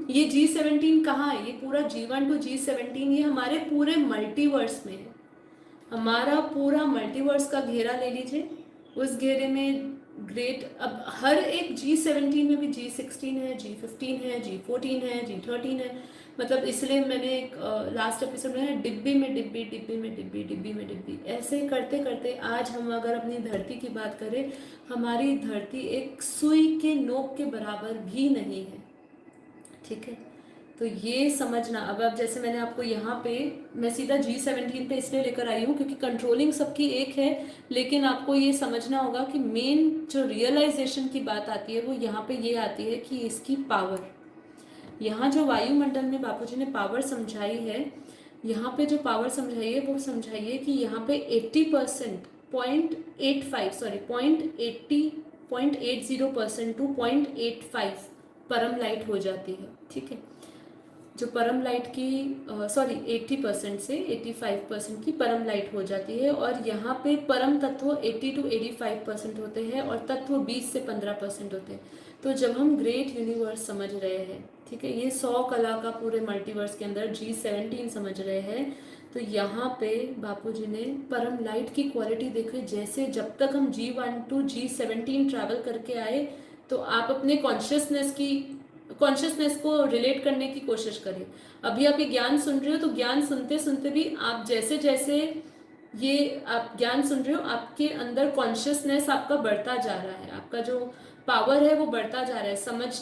Speaker 1: ये G17 कहाँ है? ये पूरा G1 to G17 ये हमारे पूरे मल्टीवर्स में है। हमारा पूरा मल्टीवर्स का घेरा ले लीजिए, उस घेरे में ग्रेट, अब हर एक G17 में भी G16 है, G15 है, G14 है, G13 है। मतलब इसलिए मैंने एक लास्ट एपिसोड में डिब्बी में डिब्बी, डिब्बी में डिब्बी, डिब्बी में डिब्बी, ऐसे करते करते आज हम अगर अपनी धरती की बात करें, हमारी धरती एक सुई के नोक के बराबर भी नहीं है, ठीक है। तो ये समझना। अब जैसे मैंने आपको यहाँ पे, मैं सीधा G17 पे इसलिए लेकर आई हूँ क्योंकि कंट्रोलिंग सबकी एक है, लेकिन आपको ये समझना होगा कि मेन जो रियलाइजेशन की बात आती है वो यहाँ पे ये आती है कि इसकी पावर, यहाँ जो वायुमंडल में बापूजी ने पावर समझाई है, यहाँ पे जो पावर समझाई है वो समझाइए कि यहाँ पे 80%, 0.80% टू 0.85 परम लाइट हो जाती है, ठीक है। जो परम लाइट की 80% से 85% की परम लाइट हो जाती है। और यहाँ पे परम तत्व 80 to 85% होते हैं और तत्व 20 से 15% होते हैं। तो जब हम ग्रेट यूनिवर्स समझ रहे हैं, ठीक है, ये 100 कला का पूरे मल्टीवर्स के अंदर G17 समझ रहे हैं, तो यहाँ पे बापूजी ने परम लाइट की क्वालिटी देखी। जैसे जब तक हम G1 to G17 ट्रैवल करके आए, तो आप अपने कॉन्शियसनेस को रिलेट करने की कोशिश करिए। अभी आप ये ज्ञान सुन रहे हो, तो ज्ञान सुनते सुनते भी आप जैसे जैसे ये आप ज्ञान सुन रहे हो, आपके अंदर कॉन्शियसनेस आपका बढ़ता जा रहा है, आपका जो पावर है वो बढ़ता जा रहा है।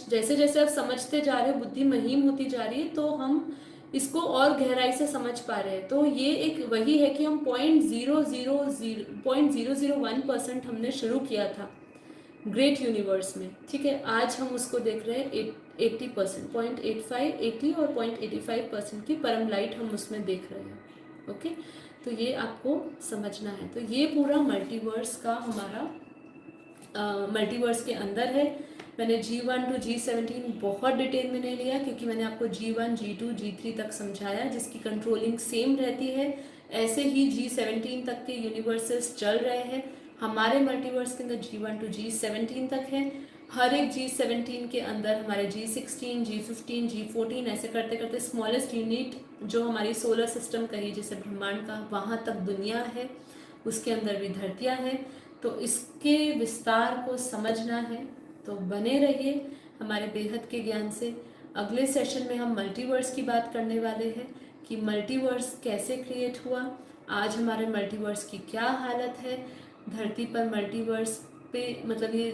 Speaker 1: जैसे जैसे आप समझते जा रहे हो, बुद्धि महीन होती जा रही है, तो हम इसको और गहराई से समझ पा रहे हैं। तो ये एक वही है कि हम 0.001% हमने शुरू किया था ग्रेट यूनिवर्स में, ठीक है। आज हम उसको देख रहे हैं 80%, 0.85, 80 और 0.85% की परम लाइट हम उसमें देख रहे हैं, ओके। तो ये आपको समझना है। तो ये पूरा मल्टीवर्स का हमारा मल्टीवर्स के अंदर है। मैंने G1 to G17 बहुत डिटेल में नहीं लिया क्योंकि मैंने आपको G1, G2, G3 तक समझाया जिसकी कंट्रोलिंग सेम रहती है। ऐसे ही G17 तक के यूनिवर्सेस चल रहे हैं। हमारे मल्टीवर्स के अंदर G1 to G17 तक है। हर एक G17 के अंदर हमारे G16, G15, G14 ऐसे करते करते स्मॉलेस्ट यूनिट जो हमारी सोलर सिस्टम कही जिसे ब्रह्मांड का, वहाँ तक दुनिया है, उसके अंदर भी धरतियाँ हैं। तो इसके विस्तार को समझना है तो बने रहिए हमारे बेहद के ज्ञान से। अगले सेशन में हम मल्टीवर्स की बात करने वाले हैं कि मल्टीवर्स कैसे क्रिएट हुआ, आज हमारे मल्टीवर्स की क्या हालत है, धरती पर मल्टीवर्स पे मतलब ये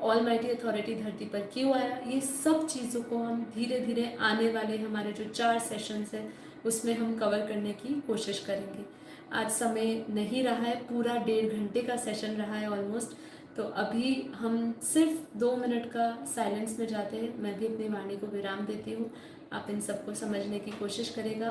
Speaker 1: ऑलमाइटी अथॉरिटी धरती पर क्यों आया, ये सब चीज़ों को हम धीरे धीरे आने वाले हमारे जो 4 सेशंस हैं उसमें हम कवर करने की कोशिश करेंगे। आज समय नहीं रहा है, पूरा 1.5 घंटे का सेशन रहा है ऑलमोस्ट, तो अभी हम सिर्फ 2 मिनट का साइलेंस में जाते हैं। मैं भी अपनी वाणी को विराम देती हूँ। आप इन सबको समझने की कोशिश करेगा।